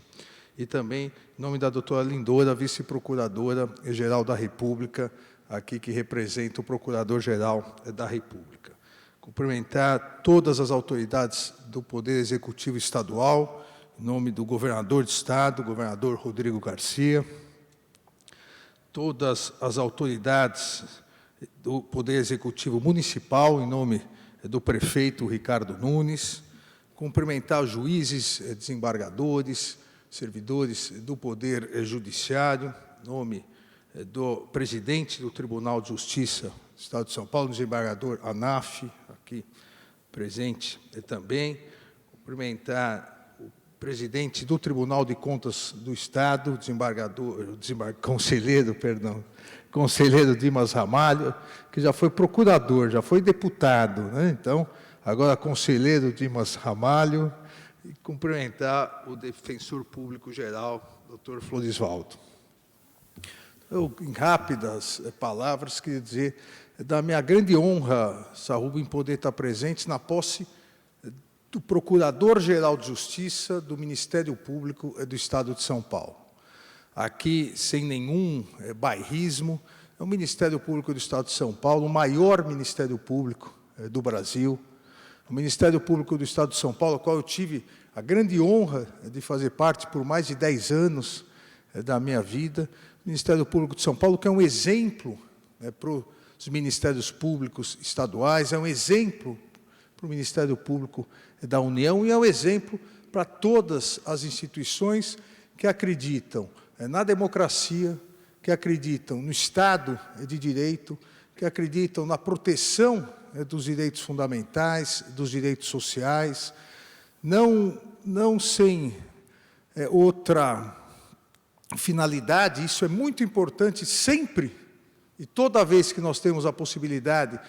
e também em nome da doutora Lindora, vice-procuradora-geral da República, aqui que representa o Procurador-Geral da República. Cumprimentar todas as autoridades do Poder Executivo Estadual, em nome do governador de Estado, governador Rodrigo Garcia, todas as autoridades do Poder Executivo Municipal, em nome do prefeito Ricardo Nunes, cumprimentar os juízes, desembargadores, servidores do Poder Judiciário, em nome do presidente do Tribunal de Justiça do Estado de São Paulo, desembargador Anaf, aqui presente também, cumprimentar o presidente do Tribunal de Contas do Estado, conselheiro Dimas Ramalho, que já foi procurador, já foi deputado, né? Então, agora conselheiro Dimas Ramalho, e cumprimentar o defensor público-geral, doutor Florisvaldo. Eu, em rápidas palavras, queria dizer da minha grande honra, Sarrubo, em poder estar presente na posse do Procurador-Geral de Justiça do Ministério Público do Estado de São Paulo. Aqui, sem nenhum bairrismo, é o Ministério Público do Estado de São Paulo, o maior Ministério Público do Brasil, o Ministério Público do Estado de São Paulo, ao qual eu tive a grande honra de fazer parte por mais de 10 anos da minha vida, o Ministério Público de São Paulo, que é um exemplo para os ministérios públicos estaduais, é um exemplo para o Ministério Público da União e é um exemplo para todas as instituições que acreditam na democracia, que acreditam no Estado de Direito, que acreditam na proteção dos direitos fundamentais, dos direitos sociais, não sem outra finalidade. Isso é muito importante sempre, e toda vez que nós temos a possibilidade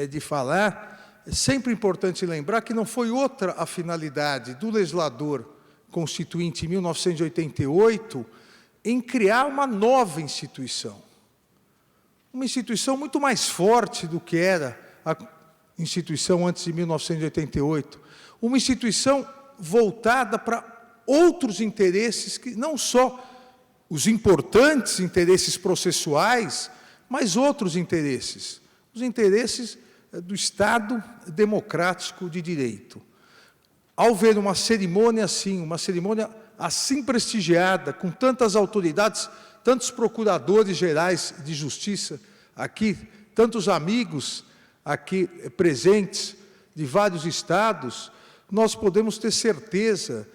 de falar, é sempre importante lembrar que não foi outra a finalidade do legislador constituinte em 1988 em criar uma nova instituição. Uma instituição muito mais forte do que era a instituição antes de 1988. Uma instituição voltada para outros interesses, que não só os importantes interesses processuais, mas outros interesses. Os interesses do Estado democrático de direito. Ao ver uma cerimônia assim prestigiada, com tantas autoridades, tantos procuradores gerais de justiça aqui, tantos amigos aqui presentes de vários estados, nós podemos ter certeza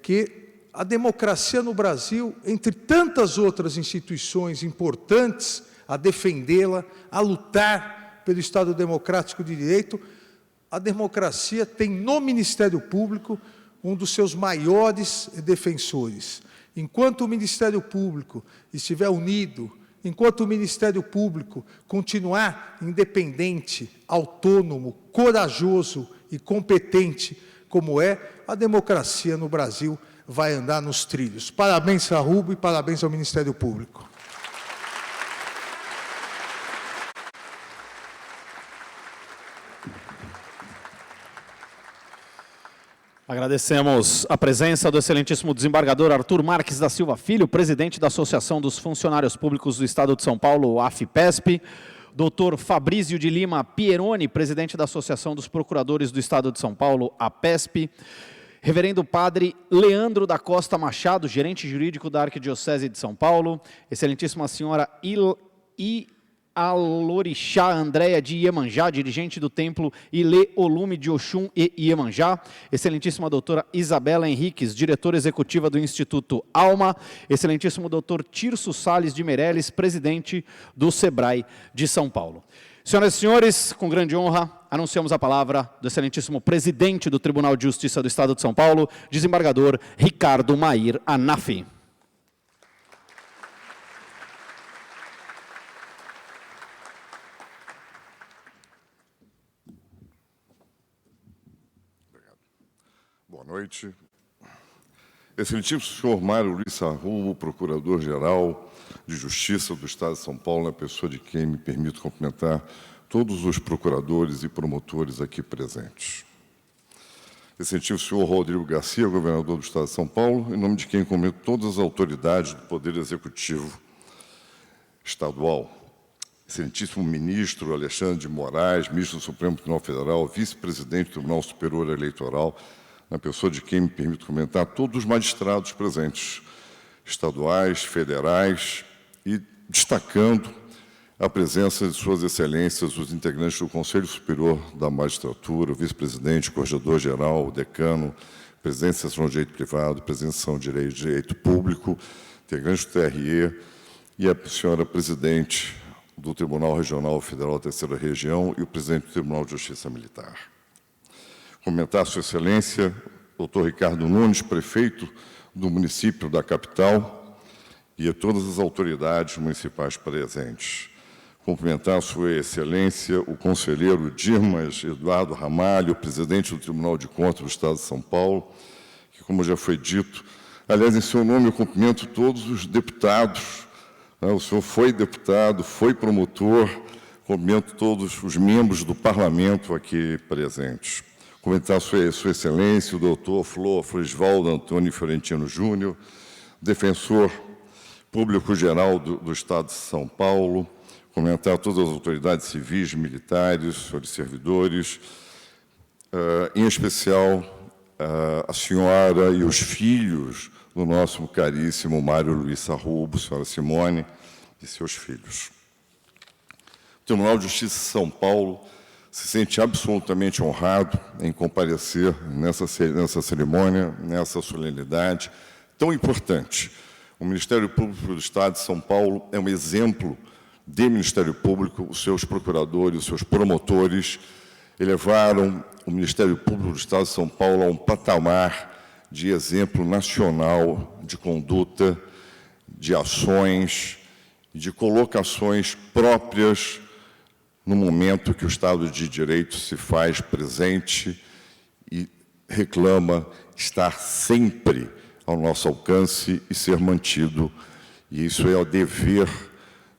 que a democracia no Brasil, entre tantas outras instituições importantes a defendê-la, a lutar pelo Estado democrático de direito, a democracia tem no Ministério Público um dos seus maiores defensores. Enquanto o Ministério Público estiver unido, enquanto o Ministério Público continuar independente, autônomo, corajoso e competente, como é, a democracia no Brasil vai andar nos trilhos. Parabéns, Sarrubo, e parabéns ao Ministério Público. Agradecemos a presença do excelentíssimo desembargador Arthur Marques da Silva Filho, presidente da Associação dos Funcionários Públicos do Estado de São Paulo, AFPESP, doutor Fabrício de Lima Pieroni, presidente da Associação dos Procuradores do Estado de São Paulo, APESP, reverendo padre Leandro da Costa Machado, gerente jurídico da Arquidiocese de São Paulo, excelentíssima senhora Alorixá Andréia de Iemanjá, dirigente do Templo Ilê Olume de Oxum e Iemanjá, excelentíssima doutora Isabela Henriques, diretora executiva do Instituto Alma, excelentíssimo doutor Tirso Salles de Meirelles, presidente do SEBRAE de São Paulo. Senhoras e senhores, com grande honra, anunciamos a palavra do excelentíssimo presidente do Tribunal de Justiça do Estado de São Paulo, desembargador Ricardo Mair Anafi. Boa noite. Excelentíssimo senhor Mário Luiz Sarrubo, Procurador-Geral de Justiça do Estado de São Paulo, na pessoa de quem me permito cumprimentar todos os procuradores e promotores aqui presentes. Excelentíssimo senhor Rodrigo Garcia, Governador do Estado de São Paulo, em nome de quem cumprimento todas as autoridades do Poder Executivo Estadual. Excelentíssimo Ministro Alexandre de Moraes, Ministro do Supremo Tribunal Federal, Vice-Presidente do Tribunal Superior Eleitoral, na pessoa de quem me permito comentar todos os magistrados presentes, estaduais, federais, e destacando a presença de suas excelências, os integrantes do Conselho Superior da Magistratura, o vice-presidente, corregedor-geral, o decano, presidente da seção de direito privado, presidente da seção de direito público, integrantes do TRE, e a senhora presidente do Tribunal Regional Federal da Terceira Região e o presidente do Tribunal de Justiça Militar. Comentar a sua excelência, doutor Ricardo Nunes, prefeito do município da capital, e a todas as autoridades municipais presentes. Cumprimentar a sua excelência, o conselheiro Dimas Eduardo Ramalho, presidente do Tribunal de Contas do Estado de São Paulo, que, como já foi dito, aliás, em seu nome eu cumprimento todos os deputados, o senhor foi deputado, foi promotor, cumprimento todos os membros do parlamento aqui presentes. Comentar a sua excelência, o doutor Florisvaldo Antônio Fiorentino Júnior, defensor público-geral do Estado de São Paulo, comentar todas as autoridades civis, militares, senhores servidores, em especial a senhora e os filhos do nosso caríssimo Mário Luiz Sarrubo, senhora Simone e seus filhos. O Tribunal de Justiça de São Paulo se sente absolutamente honrado em comparecer nessa cerimônia, nessa solenidade tão importante. O Ministério Público do Estado de São Paulo é um exemplo de Ministério Público, os seus procuradores, os seus promotores, elevaram o Ministério Público do Estado de São Paulo a um patamar de exemplo nacional de conduta, de ações, de colocações próprias no momento que o Estado de Direito se faz presente e reclama estar sempre ao nosso alcance e ser mantido. E isso é o dever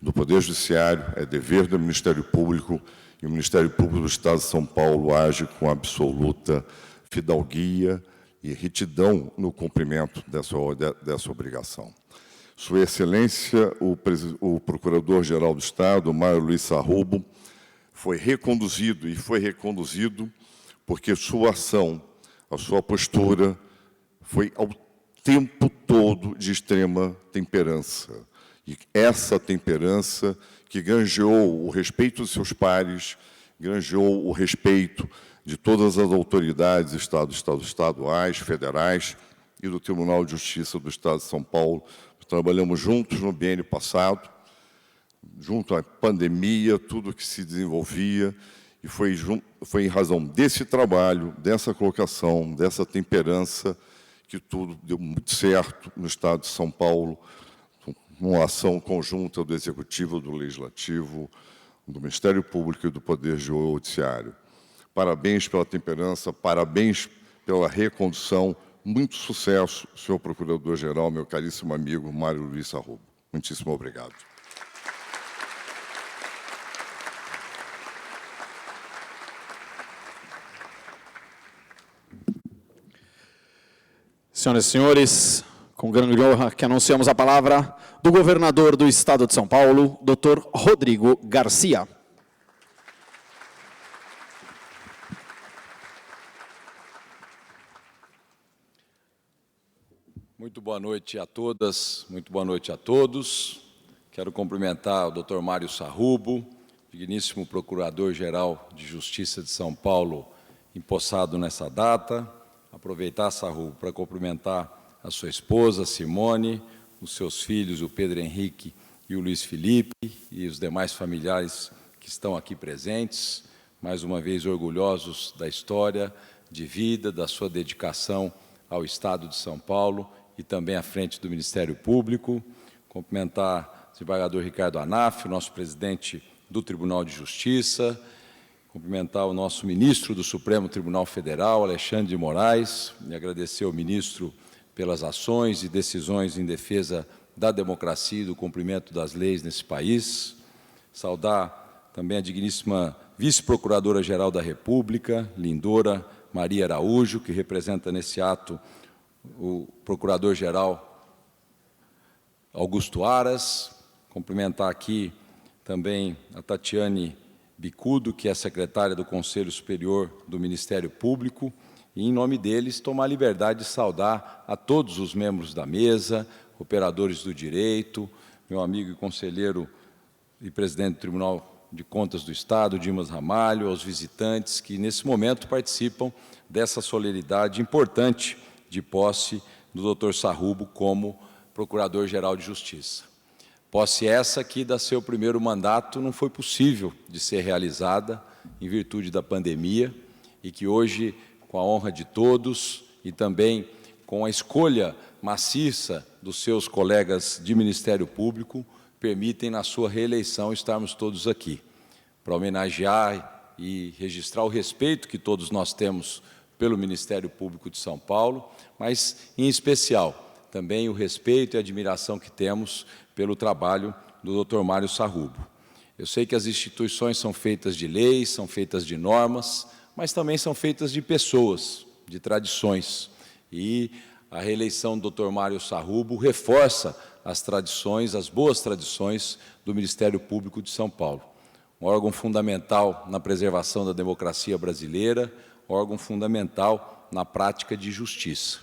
do Poder Judiciário, é dever do Ministério Público, e o Ministério Público do Estado de São Paulo age com absoluta fidalguia e retidão no cumprimento dessa obrigação. Sua Excelência, o Procurador-Geral do Estado, Mário Luiz Sarrubo, foi reconduzido porque sua ação, a sua postura, foi ao tempo todo de extrema temperança. E essa temperança que granjeou o respeito dos seus pares, granjeou o respeito de todas as autoridades estaduais, federais e do Tribunal de Justiça do Estado de São Paulo. Trabalhamos juntos no biênio passado, junto à pandemia, tudo que se desenvolvia, e foi em razão desse trabalho, dessa colocação, dessa temperança, que tudo deu muito certo no Estado de São Paulo, uma ação conjunta do Executivo, do Legislativo, do Ministério Público e do Poder Judiciário. Parabéns pela temperança, parabéns pela recondução. Muito sucesso, senhor Procurador-Geral, meu caríssimo amigo Mário Luiz Sarrubo. Muitíssimo obrigado. Senhoras e senhores, com grande honra que anunciamos a palavra do governador do Estado de São Paulo, Dr. Rodrigo Garcia. Muito boa noite a todas, muito boa noite a todos. Quero cumprimentar o Dr. Mário Sarrubo, digníssimo Procurador-Geral de Justiça de São Paulo, empossado nessa data. Aproveitar, Sarrubo, para cumprimentar a sua esposa, Simone, os seus filhos, o Pedro Henrique e o Luiz Felipe, e os demais familiares que estão aqui presentes, mais uma vez orgulhosos da história de vida, da sua dedicação ao Estado de São Paulo e também à frente do Ministério Público. Cumprimentar o desembargador Ricardo Anaf, nosso presidente do Tribunal de Justiça, cumprimentar o nosso ministro do Supremo Tribunal Federal, Alexandre de Moraes, e agradecer ao ministro pelas ações e decisões em defesa da democracia e do cumprimento das leis nesse país. Saudar também a digníssima Vice-Procuradora-Geral da República, Lindora Maria Araújo, que representa nesse ato o Procurador-Geral Augusto Aras. Cumprimentar aqui também a Tatiane Bicudo, que é secretária do Conselho Superior do Ministério Público, e, em nome deles, tomar a liberdade de saudar a todos os membros da mesa, operadores do direito, meu amigo e conselheiro e presidente do Tribunal de Contas do Estado, Dimas Ramalho, aos visitantes que, nesse momento, participam dessa solenidade importante de posse do Dr. Sarrubo como Procurador-Geral de Justiça. Posse essa que, da seu primeiro mandato, não foi possível de ser realizada em virtude da pandemia e que hoje, com a honra de todos e também com a escolha maciça dos seus colegas de Ministério Público, permitem, na sua reeleição, estarmos todos aqui, para homenagear e registrar o respeito que todos nós temos pelo Ministério Público de São Paulo, mas, em especial, também o respeito e a admiração que temos pelo trabalho do Dr. Mário Sarrubo. Eu sei que as instituições são feitas de leis, são feitas de normas, mas também são feitas de pessoas, de tradições. E a reeleição do Dr. Mário Sarrubo reforça as tradições, as boas tradições do Ministério Público de São Paulo. Um órgão fundamental na preservação da democracia brasileira, um órgão fundamental na prática de justiça.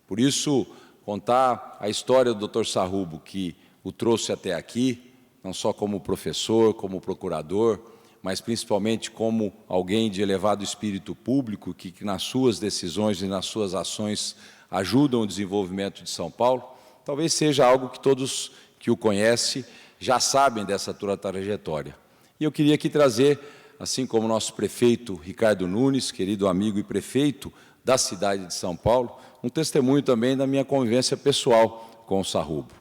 Por isso, contar a história do Dr. Sarrubo, que o trouxe até aqui, não só como professor, como procurador, mas principalmente como alguém de elevado espírito público, que nas suas decisões e nas suas ações ajudam o desenvolvimento de São Paulo, talvez seja algo que todos que o conhecem já sabem dessa tua trajetória. E eu queria aqui trazer, assim como o nosso prefeito Ricardo Nunes, querido amigo e prefeito da cidade de São Paulo, um testemunho também da minha convivência pessoal com o Sarrubo.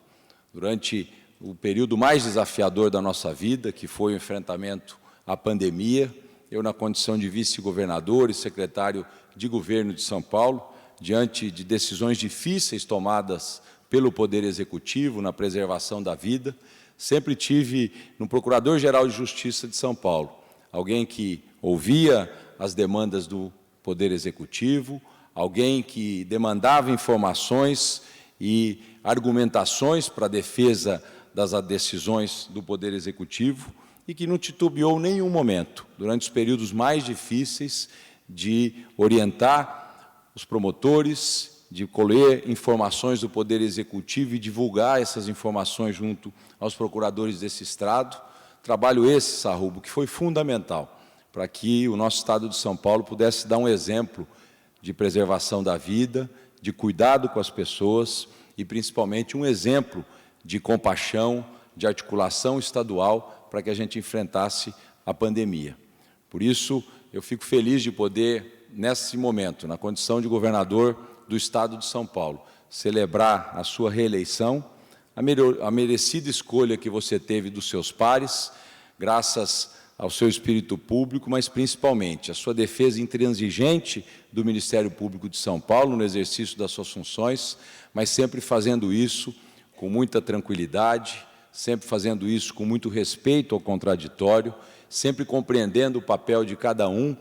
Durante o período mais desafiador da nossa vida, que foi o enfrentamento à pandemia, eu, na condição de vice-governador e secretário de governo de São Paulo, diante de decisões difíceis tomadas pelo Poder Executivo na preservação da vida, sempre tive no Procurador-Geral de Justiça de São Paulo alguém que ouvia as demandas do Poder Executivo, alguém que demandava informações e argumentações para a defesa das decisões do Poder Executivo e que não titubeou em nenhum momento, durante os períodos mais difíceis, de orientar os promotores, de colher informações do Poder Executivo e divulgar essas informações junto aos procuradores desse Estado. Trabalho esse, Sarrubo, que foi fundamental para que o nosso Estado de São Paulo pudesse dar um exemplo de preservação da vida, de cuidado com as pessoas e, principalmente, um exemplo de compaixão, de articulação estadual para que a gente enfrentasse a pandemia. Por isso, eu fico feliz de poder, nesse momento, na condição de governador do Estado de São Paulo, celebrar a sua reeleição, a merecida escolha que você teve dos seus pares, graças ao seu espírito público, mas principalmente a sua defesa intransigente do Ministério Público de São Paulo no exercício das suas funções, mas sempre fazendo isso com muita tranquilidade, sempre fazendo isso com muito respeito ao contraditório, sempre compreendendo o papel de cada um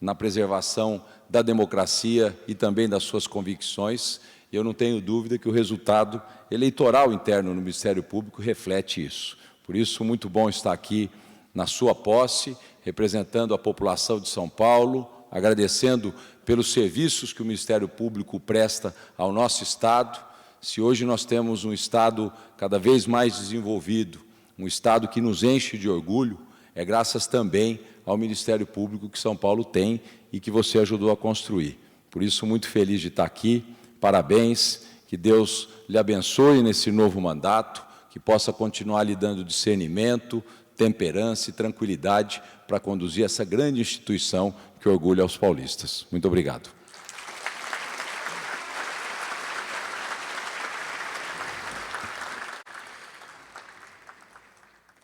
na preservação da democracia e também das suas convicções. Eu não tenho dúvida que o resultado eleitoral interno no Ministério Público reflete isso. Por isso, muito bom estar aqui na sua posse, representando a população de São Paulo, agradecendo pelos serviços que o Ministério Público presta ao nosso Estado. Se hoje nós temos um Estado cada vez mais desenvolvido, um Estado que nos enche de orgulho, é graças também ao Ministério Público que São Paulo tem e que você ajudou a construir. Por isso, muito feliz de estar aqui, parabéns, que Deus lhe abençoe nesse novo mandato, que possa continuar lhe dando discernimento, temperança e tranquilidade para conduzir essa grande instituição que orgulha aos paulistas. Muito obrigado.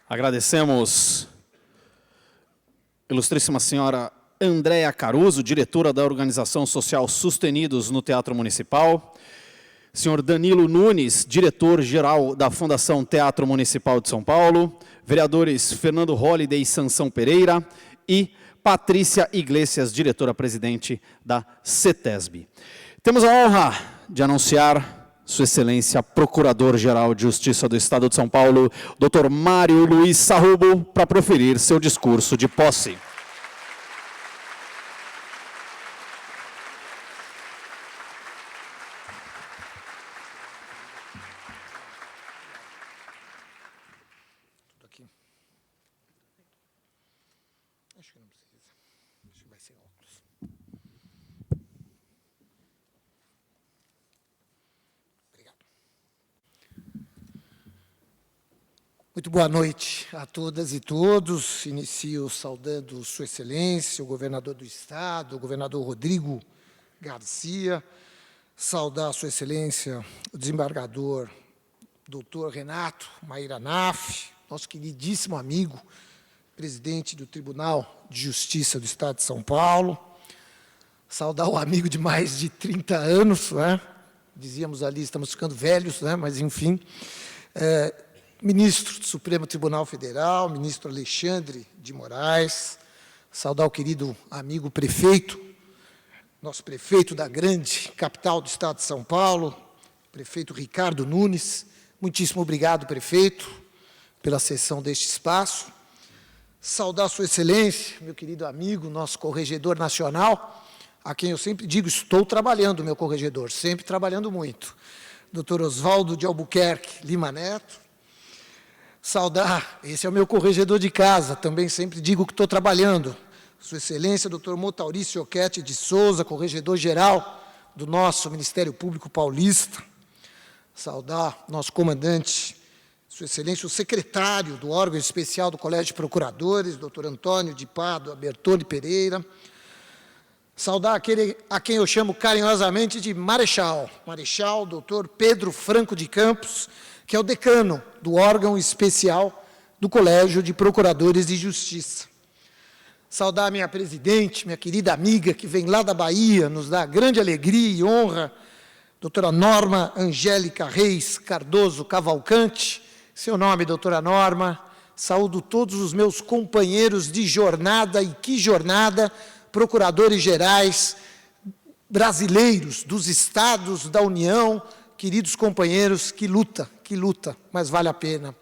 Agradecemos, ilustríssima senhora Andréa Caruso, diretora da Organização Social Sustenidos no Teatro Municipal, senhor Danilo Nunes, diretor-geral da Fundação Teatro Municipal de São Paulo, vereadores Fernando Holliday e Sansão Pereira e Patrícia Iglesias, diretora-presidente da CETESB. Temos a honra de anunciar Sua Excelência, Procurador-Geral de Justiça do Estado de São Paulo, Dr. Mário Luiz Sarrubo, para proferir seu discurso de posse. Acho que não precisa. Acho que vai ser óculos. Obrigado. Muito boa noite a todas e todos. Inicio saudando Sua Excelência, o governador do Estado, o governador Rodrigo Garcia. Saudar Sua Excelência, o desembargador doutor Renato Maíra Naff, nosso queridíssimo amigo, presidente do Tribunal de Justiça do Estado de São Paulo. Saudar o amigo de mais de 30 anos, né? Dizíamos ali, estamos ficando velhos, né? Mas, enfim. Ministro do Supremo Tribunal Federal, ministro Alexandre de Moraes. Saudar o querido amigo prefeito, nosso prefeito da grande capital do Estado de São Paulo, prefeito Ricardo Nunes. Muitíssimo obrigado, prefeito, pela cessão deste espaço. Saudar Sua Excelência, meu querido amigo, nosso corregedor nacional, a quem eu sempre digo, estou trabalhando, meu corregedor, sempre trabalhando muito. Dr. Oswaldo de Albuquerque Lima Neto. Saudar, esse é o meu corregedor de casa, também sempre digo que estou trabalhando. Sua Excelência, Dr. Motauricio Oquete de Souza, corregedor-geral do nosso Ministério Público Paulista. Saudar nosso comandante Sua Excelência, o secretário do órgão especial do Colégio de Procuradores, doutor Antônio de Pádua Bertoni Pereira. Saudar aquele a quem eu chamo carinhosamente de Marechal, doutor Pedro Franco de Campos, que é o decano do órgão especial do Colégio de Procuradores de Justiça. Saudar minha presidente, minha querida amiga, que vem lá da Bahia, nos dá grande alegria e honra, doutora Norma Angélica Reis Cardoso Cavalcante. Seu nome, doutora Norma. Saúdo todos os meus companheiros de jornada, e que jornada, procuradores gerais brasileiros dos estados da União, queridos companheiros, que luta, mas vale a pena.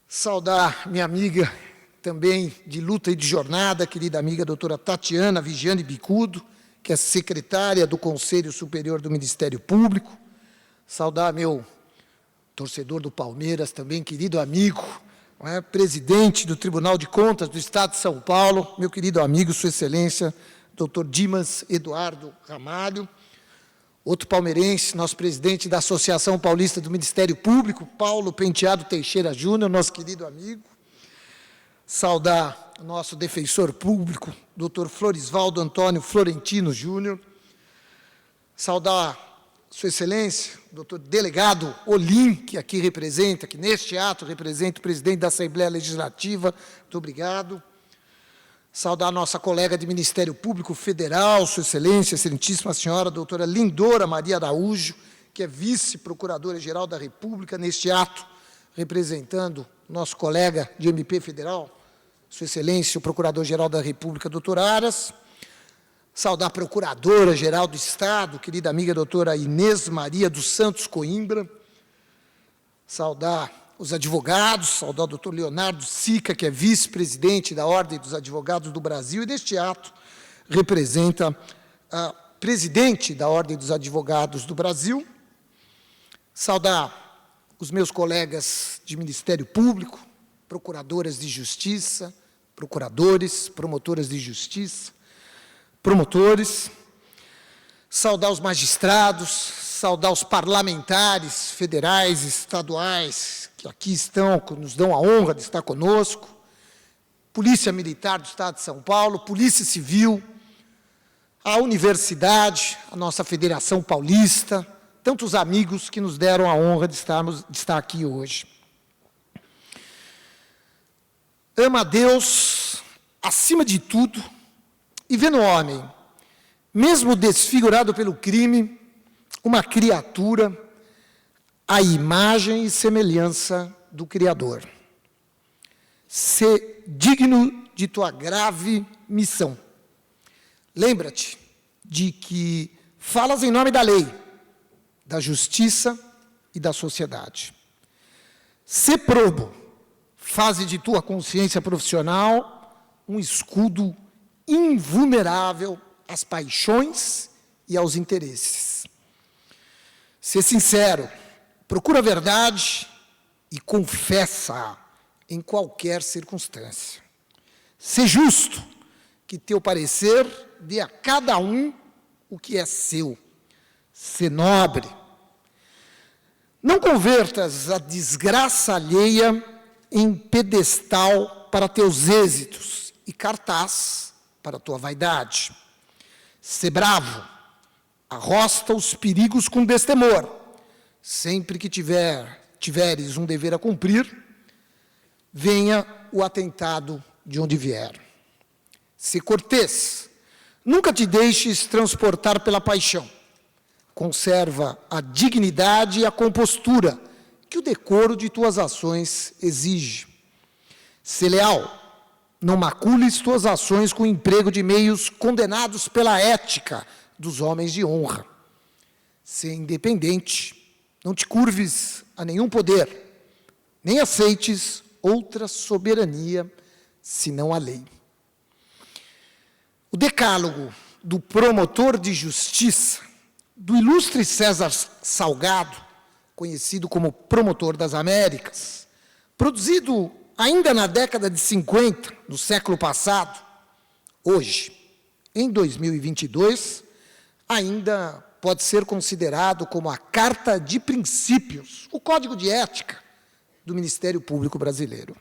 Saudar minha amiga, também de luta e de jornada, querida amiga doutora Tatiana Vigiane Bicudo, que é secretária do Conselho Superior do Ministério Público. Saudar meu torcedor do Palmeiras, também querido amigo, presidente do Tribunal de Contas do Estado de São Paulo, meu querido amigo, Sua Excelência, doutor Dimas Eduardo Ramalho. Outro palmeirense, nosso presidente da Associação Paulista do Ministério Público, Paulo Penteado Teixeira Júnior, nosso querido amigo. Saudar o nosso defensor público, doutor Florisvaldo Antônio Florentino Júnior. Saudar Sua Excelência, doutor delegado Olim, que aqui representa, que neste ato representa o presidente da Assembleia Legislativa. Muito obrigado. Saudar a nossa colega de Ministério Público Federal, Sua Excelência, Excelentíssima Senhora, doutora Lindora Maria Araújo, que é vice-procuradora-geral da República, neste ato, representando nosso colega de MP Federal, Sua Excelência, o Procurador-Geral da República, doutor Aras. Saudar a Procuradora-Geral do Estado, querida amiga doutora Inês Maria dos Santos Coimbra. Saudar os advogados, saudar o doutor Leonardo Sica, que é vice-presidente da Ordem dos Advogados do Brasil, e neste ato representa a presidente da Ordem dos Advogados do Brasil. Saudar os meus colegas de Ministério Público, procuradoras de justiça, procuradores, promotoras de justiça, promotores. Saudar os magistrados, saudar os parlamentares federais, estaduais, que aqui estão, que nos dão a honra de estar conosco, Polícia Militar do Estado de São Paulo, Polícia Civil, a Universidade, a nossa Federação Paulista, tantos amigos que nos deram a honra de estar aqui hoje. Ama a Deus acima de tudo e vê no homem, mesmo desfigurado pelo crime, uma criatura à imagem e semelhança do Criador. Sê digno de tua grave missão. Lembra-te de que falas em nome da lei, da justiça e da sociedade. Sê probo, faze de tua consciência profissional um escudo invulnerável às paixões e aos interesses. Sê sincero, procura a verdade e confessa-a em qualquer circunstância. Sê justo, que teu parecer dê a cada um o que é seu. Sê nobre. Não convertas a desgraça alheia em pedestal para teus êxitos e cartaz para a tua vaidade. Sê bravo, arrosta os perigos com destemor. Sempre que tiveres um dever a cumprir, venha o atentado de onde vier. Sê cortês, nunca te deixes transportar pela paixão. Conserva a dignidade e a compostura que o decoro de tuas ações exige. Sê leal, não macules tuas ações com o emprego de meios condenados pela ética dos homens de honra. Sê independente, não te curves a nenhum poder, nem aceites outra soberania, senão a lei. O decálogo do promotor de justiça, do ilustre César Salgado, conhecido como promotor das Américas, produzido ainda na década de 50, do século passado, hoje, em 2022, ainda pode ser considerado como a Carta de Princípios, o Código de Ética do Ministério Público brasileiro.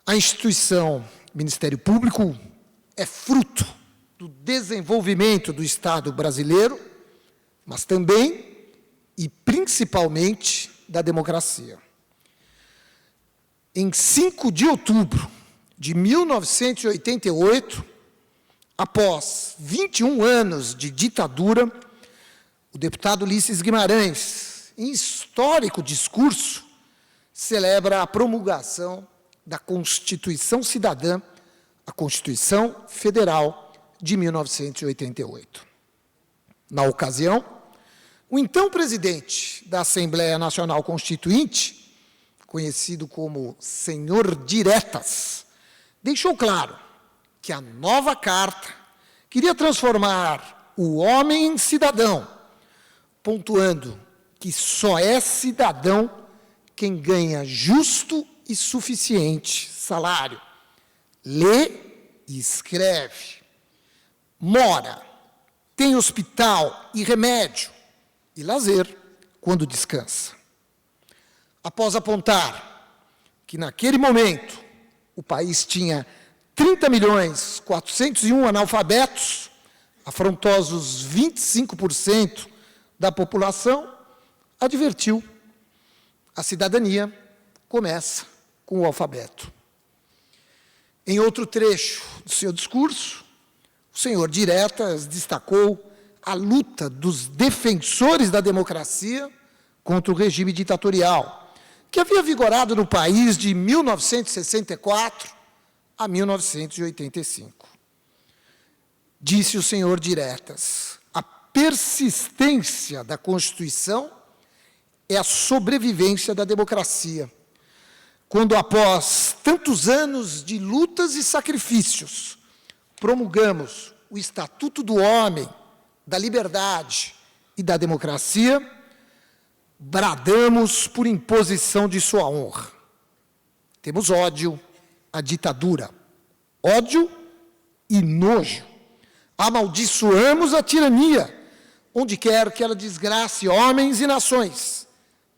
A instituição Ministério Público é fruto do desenvolvimento do Estado brasileiro, mas também e principalmente da democracia. Em 5 de outubro de 1988, após 21 anos de ditadura, o deputado Ulisses Guimarães, em histórico discurso, celebra a promulgação da Constituição Cidadã, a Constituição Federal de 1988. Na ocasião, o então presidente da Assembleia Nacional Constituinte, conhecido como Senhor Diretas, deixou claro que a nova Carta queria transformar o homem em cidadão, pontuando que só é cidadão quem ganha justo e suficiente salário, lê e escreve, mora, tem hospital e remédio, e lazer quando descansa. Após apontar que, naquele momento, o país tinha 30.401.000 analfabetos, afrontosos 25% da população, advertiu: a cidadania começa com o alfabeto. Em outro trecho do seu discurso, o senhor Diretas destacou a luta dos defensores da democracia contra o regime ditatorial, que havia vigorado no país de 1964 a 1985. Disse o senhor Diretas: a persistência da Constituição é a sobrevivência da democracia. Quando, após tantos anos de lutas e sacrifícios, promulgamos o Estatuto do Homem, da Liberdade e da Democracia, bradamos por imposição de sua honra. Temos ódio à ditadura, ódio e nojo. Amaldiçoamos a tirania, onde quer que ela desgrace homens e nações,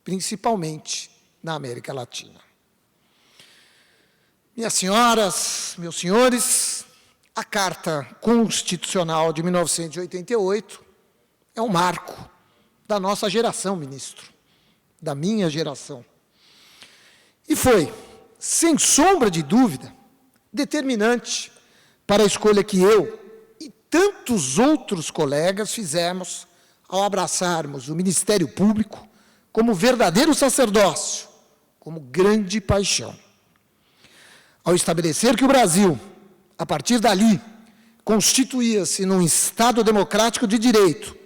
principalmente na América Latina. Minhas senhoras, meus senhores, a Carta Constitucional de 1988 é um marco da nossa geração, ministro, da minha geração. E foi, sem sombra de dúvida, determinante para a escolha que eu e tantos outros colegas fizemos ao abraçarmos o Ministério Público como verdadeiro sacerdócio, como grande paixão. Ao estabelecer que o Brasil, a partir dali, constituía-se num Estado democrático de direito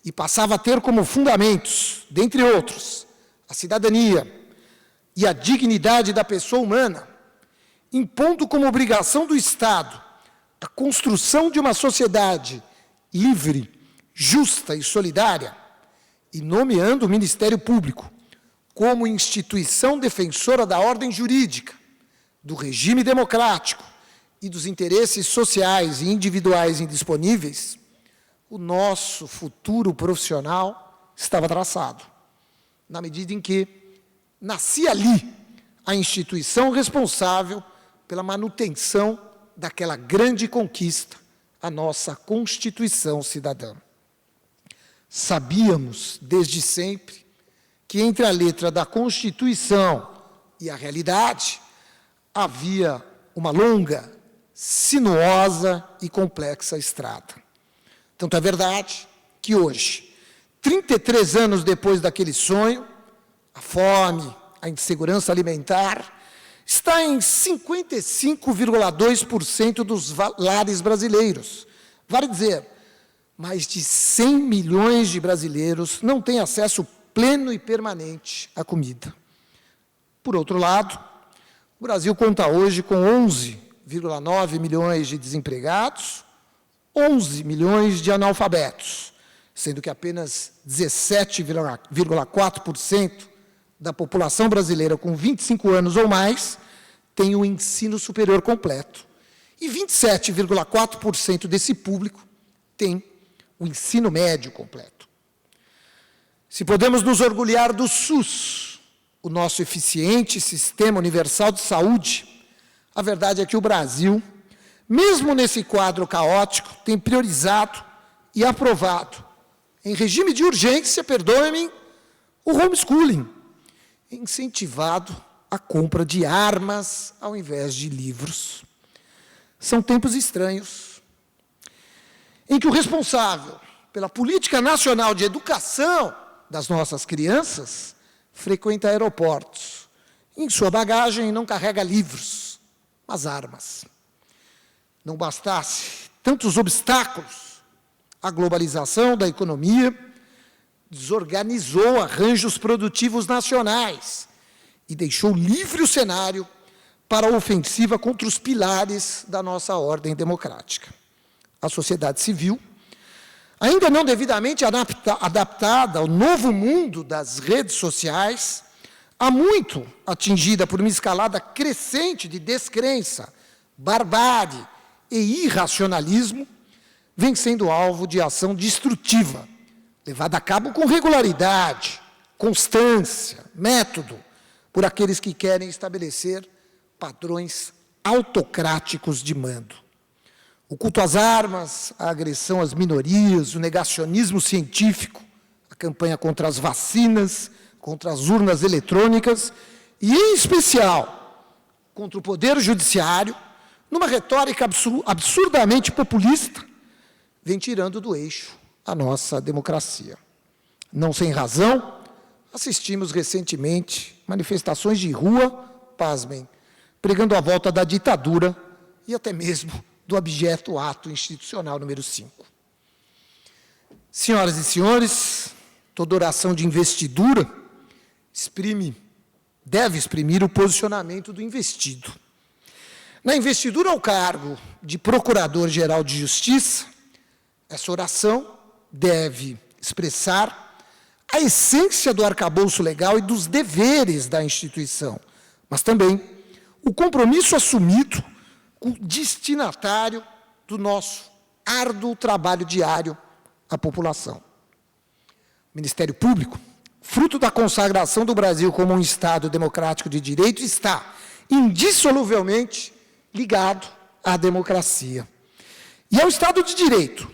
e passava a ter como fundamentos, dentre outros, a cidadania e a dignidade da pessoa humana, impondo como obrigação do Estado a construção de uma sociedade livre, justa e solidária, e nomeando o Ministério Público como instituição defensora da ordem jurídica, do regime democrático e dos interesses sociais e individuais indisponíveis, o nosso futuro profissional estava traçado, na medida em que nascia ali a instituição responsável pela manutenção daquela grande conquista, a nossa Constituição Cidadã. Sabíamos, desde sempre, que entre a letra da Constituição e a realidade havia uma longa, sinuosa e complexa estrada. Tanto é verdade que hoje, 33 anos depois daquele sonho, a fome, a insegurança alimentar, está em 55,2% dos lares brasileiros. Vale dizer, mais de 100 milhões de brasileiros não têm acesso pleno e permanente à comida. Por outro lado, o Brasil conta hoje com 11,9 milhões de desempregados, 11 milhões de analfabetos, sendo que apenas 17,4% da população brasileira com 25 anos ou mais tem o ensino superior completo. E 27,4% desse público tem o ensino médio completo. Se podemos nos orgulhar do SUS, o nosso eficiente Sistema Universal de Saúde, a verdade é que o Brasil, mesmo nesse quadro caótico, tem priorizado e aprovado, em regime de urgência, perdoem-me, o homeschooling, incentivado a compra de armas ao invés de livros. São tempos estranhos, em que o responsável pela política nacional de educação das nossas crianças frequenta aeroportos. Em sua bagagem não carrega livros, mas armas. Não bastasse tantos obstáculos, a globalização da economia desorganizou arranjos produtivos nacionais e deixou livre o cenário para a ofensiva contra os pilares da nossa ordem democrática. A sociedade civil, ainda não devidamente adaptada ao novo mundo das redes sociais, há muito atingida por uma escalada crescente de descrença, barbárie e irracionalismo, vem sendo alvo de ação destrutiva, levada a cabo com regularidade, constância, método, por aqueles que querem estabelecer padrões autocráticos de mando. O culto às armas, a agressão às minorias, o negacionismo científico, a campanha contra as vacinas, contra as urnas eletrônicas e, em especial, contra o Poder Judiciário, numa retórica absurdamente populista, vem tirando do eixo a nossa democracia. Não sem razão, assistimos recentemente manifestações de rua, pasmem, pregando a volta da ditadura e até mesmo do abjeto ato institucional número 5. Senhoras e senhores, toda oração de investidura deve exprimir o posicionamento do investido. Na investidura ao cargo de Procurador-Geral de Justiça, essa oração deve expressar a essência do arcabouço legal e dos deveres da instituição, mas também o compromisso assumido com o destinatário do nosso árduo trabalho diário, a população. O Ministério Público, fruto da consagração do Brasil como um Estado democrático de direito, está indissoluvelmente ligado à democracia. E ao Estado de Direito,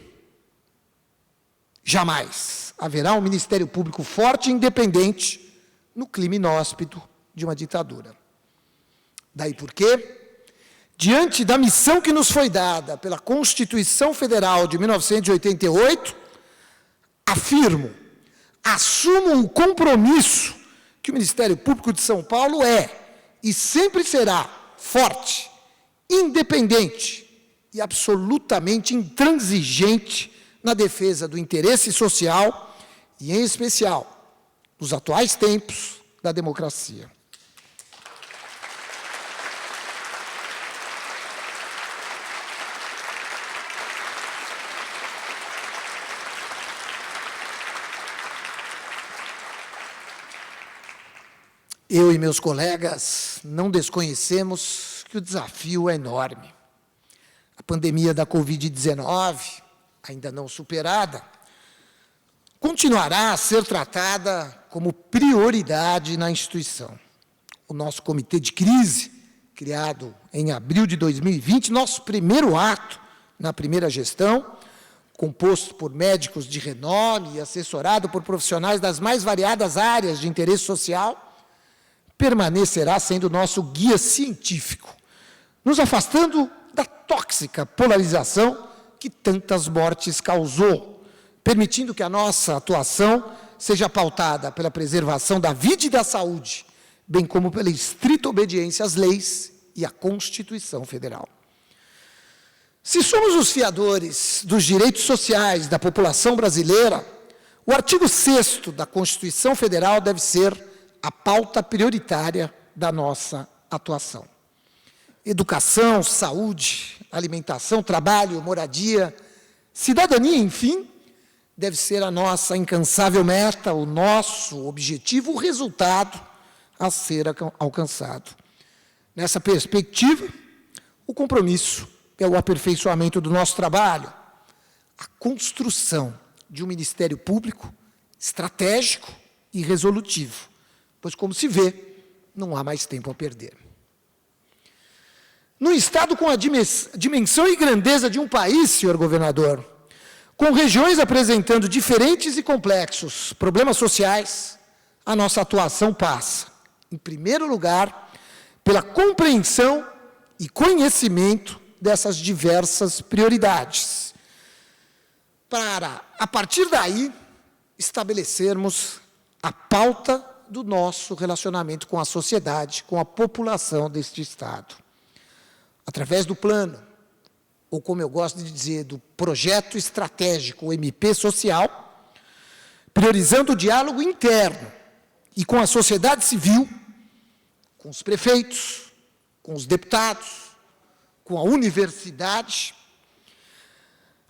jamais haverá um Ministério Público forte e independente no clima inóspito de uma ditadura. Daí porque, diante da missão que nos foi dada pela Constituição Federal de 1988, assumo o compromisso que o Ministério Público de São Paulo é e sempre será forte, independente e absolutamente intransigente na defesa do interesse social e, em especial, nos atuais tempos da democracia. Eu e meus colegas não desconhecemos que o desafio é enorme. A pandemia da Covid-19, ainda não superada, continuará a ser tratada como prioridade na instituição. O nosso comitê de crise, criado em abril de 2020, nosso primeiro ato na primeira gestão, composto por médicos de renome e assessorado por profissionais das mais variadas áreas de interesse social, permanecerá sendo nosso guia científico, nos afastando da tóxica polarização que tantas mortes causou, permitindo que a nossa atuação seja pautada pela preservação da vida e da saúde, bem como pela estrita obediência às leis e à Constituição Federal. Se somos os fiadores dos direitos sociais da população brasileira, o artigo 6º da Constituição Federal deve ser a pauta prioritária da nossa atuação. Educação, saúde, alimentação, trabalho, moradia, cidadania, enfim, deve ser a nossa incansável meta, o nosso objetivo, o resultado a ser alcançado. Nessa perspectiva, o compromisso é o aperfeiçoamento do nosso trabalho, a construção de um Ministério Público estratégico e resolutivo, pois, como se vê, não há mais tempo a perder. Num Estado com a dimensão e grandeza de um país, senhor governador, com regiões apresentando diferentes e complexos problemas sociais, a nossa atuação passa, em primeiro lugar, pela compreensão e conhecimento dessas diversas prioridades, para, a partir daí, estabelecermos a pauta do nosso relacionamento com a sociedade, com a população deste Estado. Através do plano, ou como eu gosto de dizer, do projeto estratégico, o MP social, priorizando o diálogo interno e com a sociedade civil, com os prefeitos, com os deputados, com a universidade.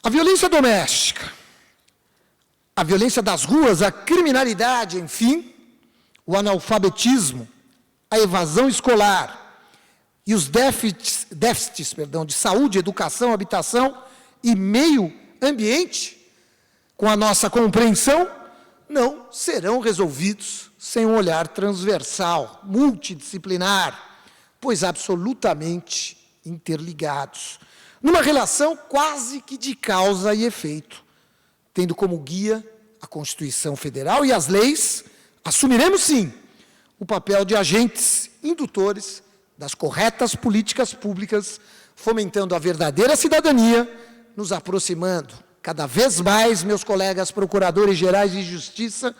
A violência doméstica, a violência das ruas, a criminalidade, enfim, o analfabetismo, a evasão escolar e os déficits de saúde, educação, habitação e meio ambiente, com a nossa compreensão, não serão resolvidos sem um olhar transversal, multidisciplinar, pois absolutamente interligados, numa relação quase que de causa e efeito. Tendo como guia a Constituição Federal e as leis, assumiremos, sim, o papel de agentes indutores das corretas políticas públicas, fomentando a verdadeira cidadania, nos aproximando cada vez mais, meus colegas procuradores gerais de justiça,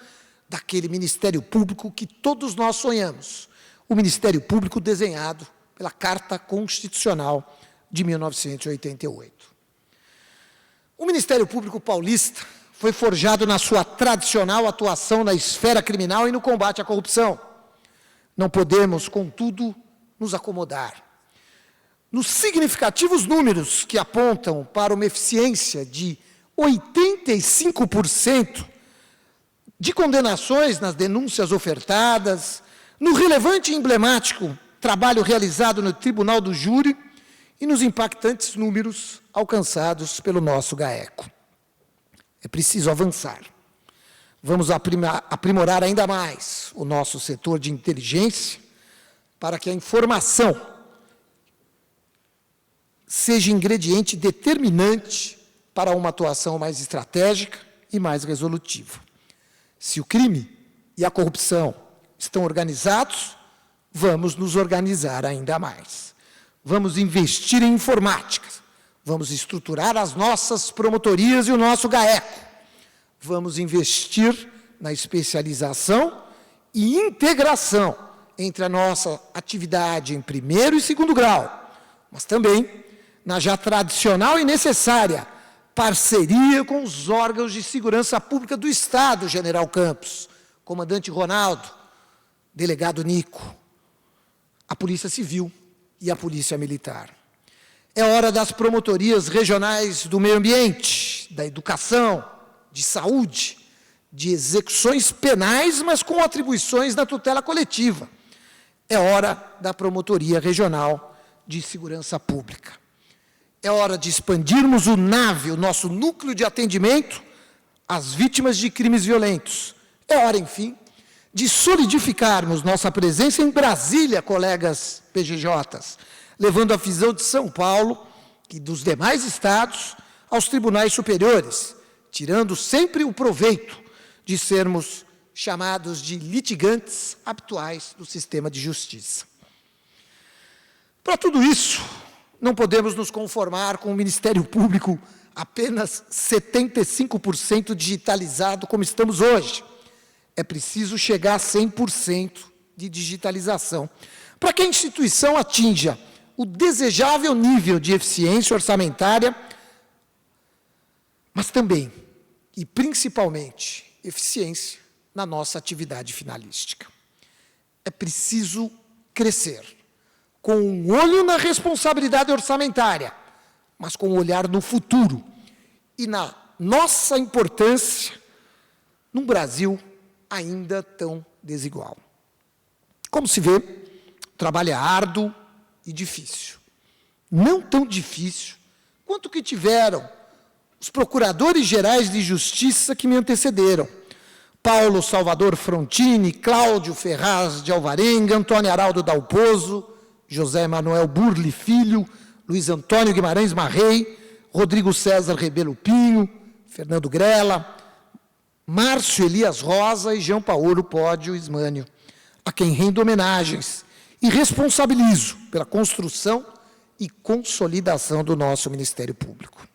daquele Ministério Público que todos nós sonhamos, o Ministério Público desenhado pela Carta Constitucional de 1988. O Ministério Público paulista foi forjado na sua tradicional atuação na esfera criminal e no combate à corrupção. Não podemos, contudo, nos acomodar. Nos significativos números que apontam para uma eficiência de 85% de condenações nas denúncias ofertadas, no relevante e emblemático trabalho realizado no Tribunal do Júri e nos impactantes números alcançados pelo nosso GAECO. É preciso avançar. Vamos aprimorar ainda mais o nosso setor de inteligência para que a informação seja ingrediente determinante para uma atuação mais estratégica e mais resolutiva. Se o crime e a corrupção estão organizados, vamos nos organizar ainda mais. Vamos investir em informática, vamos estruturar as nossas promotorias e o nosso GAECO. Vamos investir na especialização e integração entre a nossa atividade em primeiro e segundo grau, mas também na já tradicional e necessária parceria com os órgãos de segurança pública do Estado, General Campos, Comandante Ronaldo, Delegado Nico, a Polícia Civil e a Polícia Militar. É hora das promotorias regionais do meio ambiente, da educação, de saúde, de execuções penais, mas com atribuições da tutela coletiva. É hora da promotoria regional de segurança pública. É hora de expandirmos o NAVE, o nosso núcleo de atendimento às vítimas de crimes violentos. É hora, enfim, de solidificarmos nossa presença em Brasília, colegas PGJs, levando a visão de São Paulo e dos demais estados aos tribunais superiores, tirando sempre o proveito de sermos chamados de litigantes habituais do sistema de justiça. Para tudo isso, não podemos nos conformar com o Ministério Público apenas 75% digitalizado como estamos hoje. É preciso chegar a 100% de digitalização, para que a instituição atinja o desejável nível de eficiência orçamentária, mas também, e principalmente, eficiência na nossa atividade finalística. É preciso crescer, com um olho na responsabilidade orçamentária, mas com um olhar no futuro e na nossa importância num Brasil ainda tão desigual. Como se vê, o trabalho é árduo e difícil. Não tão difícil quanto que tiveram os procuradores-gerais de justiça que me antecederam, Paulo Salvador Frontini, Cláudio Ferraz de Alvarenga, Antônio Araldo Dalpozo, José Manuel Burli Filho, Luiz Antônio Guimarães Marrei, Rodrigo César Rebelo Pinho, Fernando Grella, Márcio Elias Rosa e Jean Paolo Pódio Ismânio, a quem rendo homenagens e responsabilizo pela construção e consolidação do nosso Ministério Público.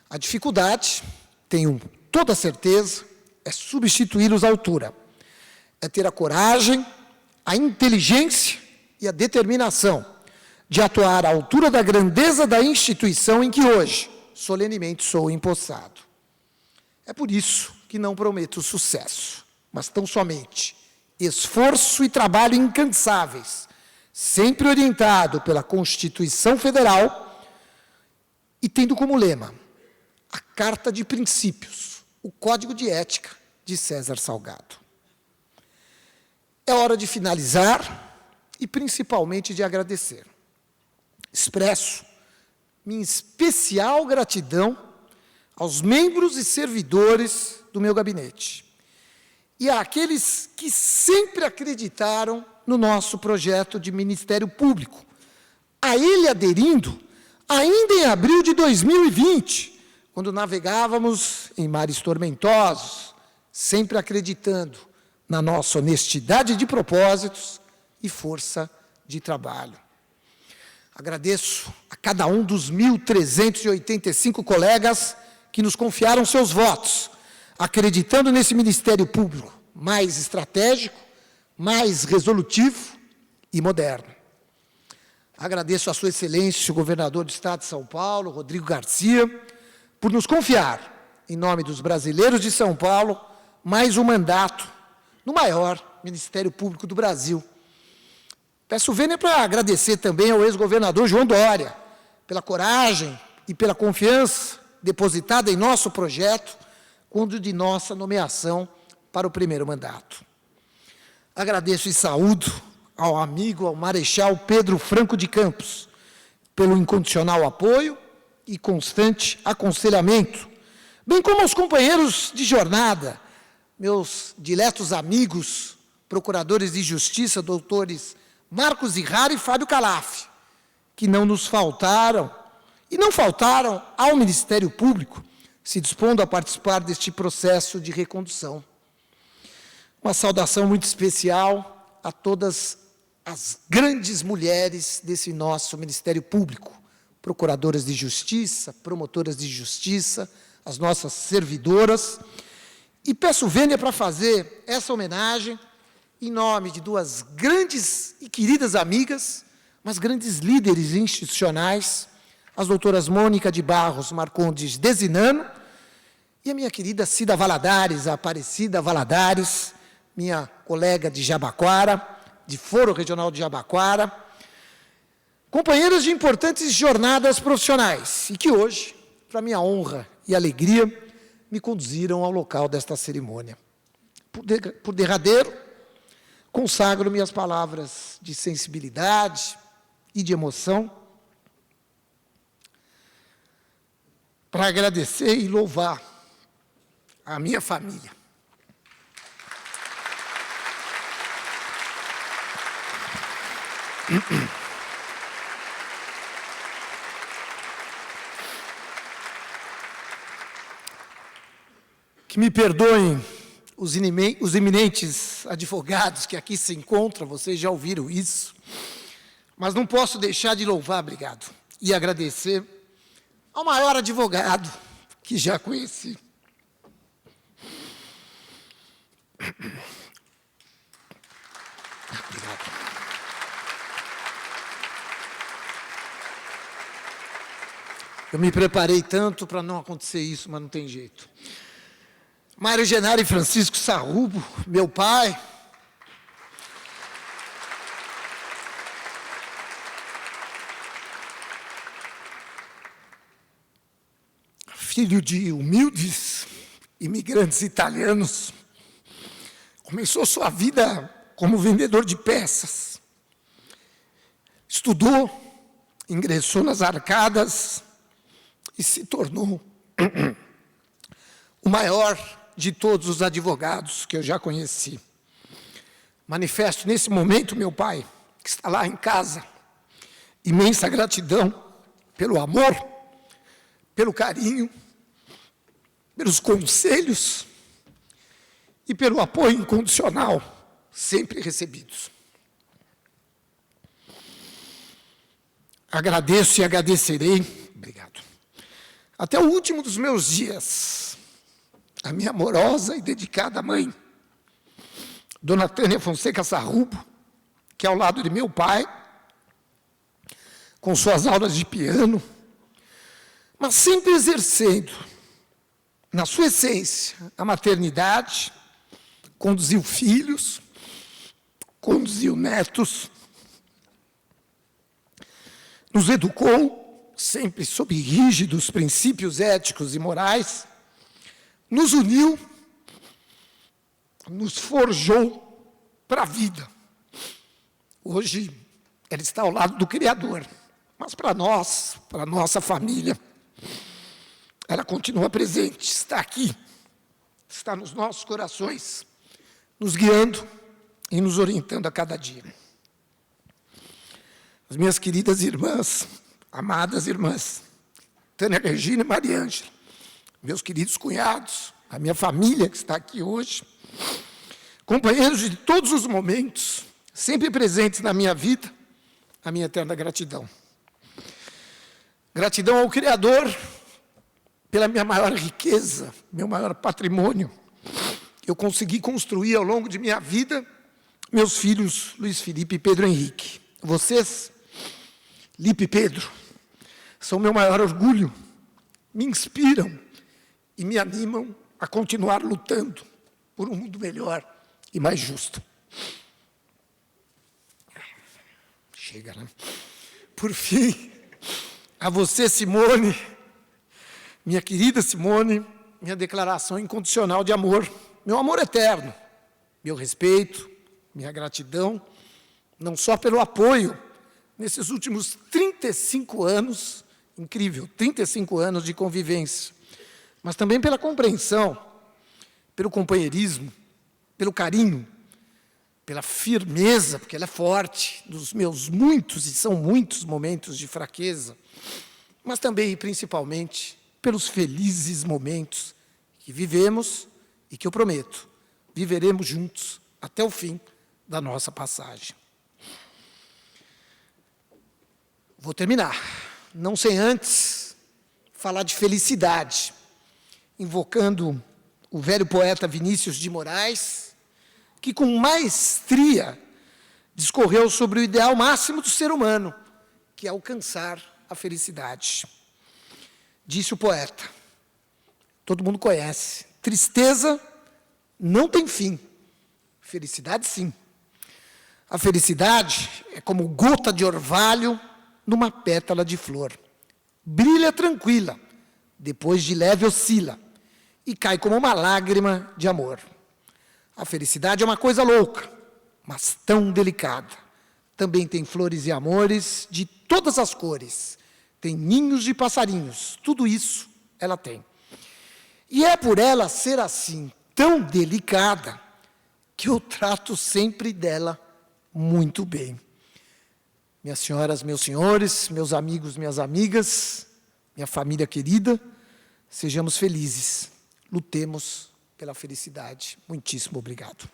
A dificuldade, tenho toda certeza, é substituí-los à altura, é ter a coragem, a inteligência e a determinação de atuar à altura da grandeza da instituição em que hoje, solenemente, sou empossado. É por isso que não prometo sucesso, mas tão somente esforço e trabalho incansáveis, sempre orientado pela Constituição Federal e tendo como lema a Carta de Princípios, o Código de Ética de César Salgado. É hora de finalizar e, principalmente, de agradecer. Expresso minha especial gratidão aos membros e servidores do meu gabinete e àqueles que sempre acreditaram no nosso projeto de Ministério Público, a ele aderindo ainda em abril de 2020, quando navegávamos em mares tormentosos, sempre acreditando na nossa honestidade de propósitos e força de trabalho. Agradeço a cada um dos 1.385 colegas que nos confiaram seus votos, acreditando nesse Ministério Público mais estratégico, mais resolutivo e moderno. Agradeço a Sua Excelência, o Governador do Estado de São Paulo, Rodrigo Garcia, por nos confiar, em nome dos brasileiros de São Paulo, mais um mandato no maior Ministério Público do Brasil. Peço vênia para agradecer também ao ex-governador João Dória, pela coragem e pela confiança depositada em nosso projeto, quando de nossa nomeação para o primeiro mandato. Agradeço e saúdo ao amigo, ao Marechal Pedro Franco de Campos, pelo incondicional apoio e constante aconselhamento, bem como aos companheiros de jornada, meus diletos amigos, procuradores de justiça, doutores Marcos Zihara e Fábio Calaf, que não nos faltaram, e não faltaram ao Ministério Público, se dispondo a participar deste processo de recondução. Uma saudação muito especial a todas as grandes mulheres desse nosso Ministério Público, procuradoras de justiça, promotoras de justiça, as nossas servidoras, e peço vênia para fazer essa homenagem em nome de duas grandes e queridas amigas, mas grandes líderes institucionais, as doutoras Mônica de Barros Marcondes Desinano e a minha querida Cida Valadares, a Aparecida Valadares, minha colega de Jabaquara, de Foro Regional de Jabaquara, companheiras de importantes jornadas profissionais e que hoje, para minha honra e alegria, me conduziram ao local desta cerimônia. Por derradeiro, consagro minhas palavras de sensibilidade e de emoção para agradecer e louvar a minha família. Que me perdoem os eminentes advogados que aqui se encontram, vocês já ouviram isso, mas não posso deixar de louvar, obrigado, e agradecer ao maior advogado que já conheci. Obrigado. Eu me preparei tanto para não acontecer isso, mas não tem jeito. Mário Genaro e Francisco Sarrubo, meu pai. Filho de humildes imigrantes italianos, começou sua vida como vendedor de peças. Estudou, ingressou nas arcadas e se tornou o maior de todos os advogados que eu já conheci. Manifesto nesse momento, meu pai, que está lá em casa, imensa gratidão pelo amor, pelo carinho, pelos conselhos e pelo apoio incondicional sempre recebidos. Agradeço e agradecerei, obrigado, até o último dos meus dias, a minha amorosa e dedicada mãe, Dona Tânia Fonseca Sarrubo, que ao lado de meu pai, com suas aulas de piano, mas sempre exercendo, na sua essência, a maternidade, conduziu filhos, conduziu netos, nos educou, sempre sob rígidos princípios éticos e morais, nos uniu, nos forjou para a vida. Hoje, ela está ao lado do Criador, mas para nós, para a nossa família, ela continua presente, está aqui, está nos nossos corações, nos guiando e nos orientando a cada dia. As minhas queridas irmãs, amadas irmãs, Tânia Regina e Maria Ângela, meus queridos cunhados, a minha família que está aqui hoje, companheiros de todos os momentos, sempre presentes na minha vida, a minha eterna gratidão. Gratidão ao Criador pela minha maior riqueza, meu maior patrimônio. Eu consegui construir ao longo de minha vida meus filhos Luiz Felipe e Pedro Henrique. Vocês, Lipe e Pedro, são meu maior orgulho, me inspiram e me animam a continuar lutando por um mundo melhor e mais justo. Chega, né? Por fim, a você, Simone, minha querida Simone, minha declaração incondicional de amor, meu amor eterno, meu respeito, minha gratidão, não só pelo apoio nesses últimos 35 anos, incrível, 35 anos de convivência, mas também pela compreensão, pelo companheirismo, pelo carinho, pela firmeza, porque ela é forte, dos meus muitos, e são muitos momentos de fraqueza, mas também e principalmente pelos felizes momentos que vivemos e que eu prometo, viveremos juntos até o fim da nossa passagem. Vou terminar, não sem antes falar de felicidade, invocando o velho poeta Vinícius de Moraes, que com maestria discorreu sobre o ideal máximo do ser humano, que é alcançar a felicidade. Disse o poeta, todo mundo conhece, tristeza não tem fim, felicidade sim. A felicidade é como gota de orvalho numa pétala de flor. Brilha tranquila, depois de leve oscila, e cai como uma lágrima de amor. A felicidade é uma coisa louca, mas tão delicada. Também tem flores e amores de todas as cores. Tem ninhos de passarinhos, tudo isso ela tem. E é por ela ser assim, tão delicada, que eu trato sempre dela muito bem. Minhas senhoras, meus senhores, meus amigos, minhas amigas, minha família querida, sejamos felizes, lutemos pela felicidade. Muitíssimo obrigado.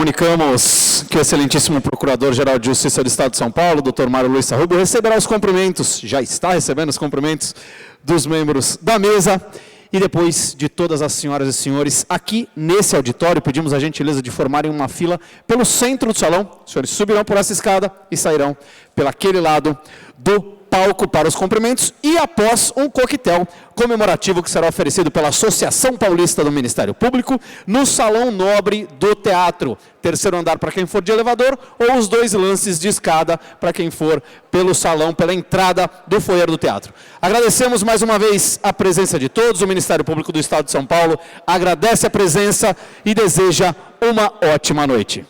Comunicamos que o excelentíssimo Procurador-Geral de Justiça do Estado de São Paulo, Dr. Mário Luiz Sarrubo, receberá os cumprimentos, já está recebendo os cumprimentos dos membros da mesa, e depois de todas as senhoras e senhores aqui nesse auditório, pedimos a gentileza de formarem uma fila pelo centro do salão. Os senhores subirão por essa escada e sairão pelaquele lado do palco para os cumprimentos e após um coquetel comemorativo que será oferecido pela Associação Paulista do Ministério Público no Salão Nobre do Teatro. Terceiro andar para quem for de elevador ou os 2 lances de escada para quem for pelo salão, pela entrada do foyer do teatro. Agradecemos mais uma vez a presença de todos. O Ministério Público do Estado de São Paulo agradece a presença e deseja uma ótima noite.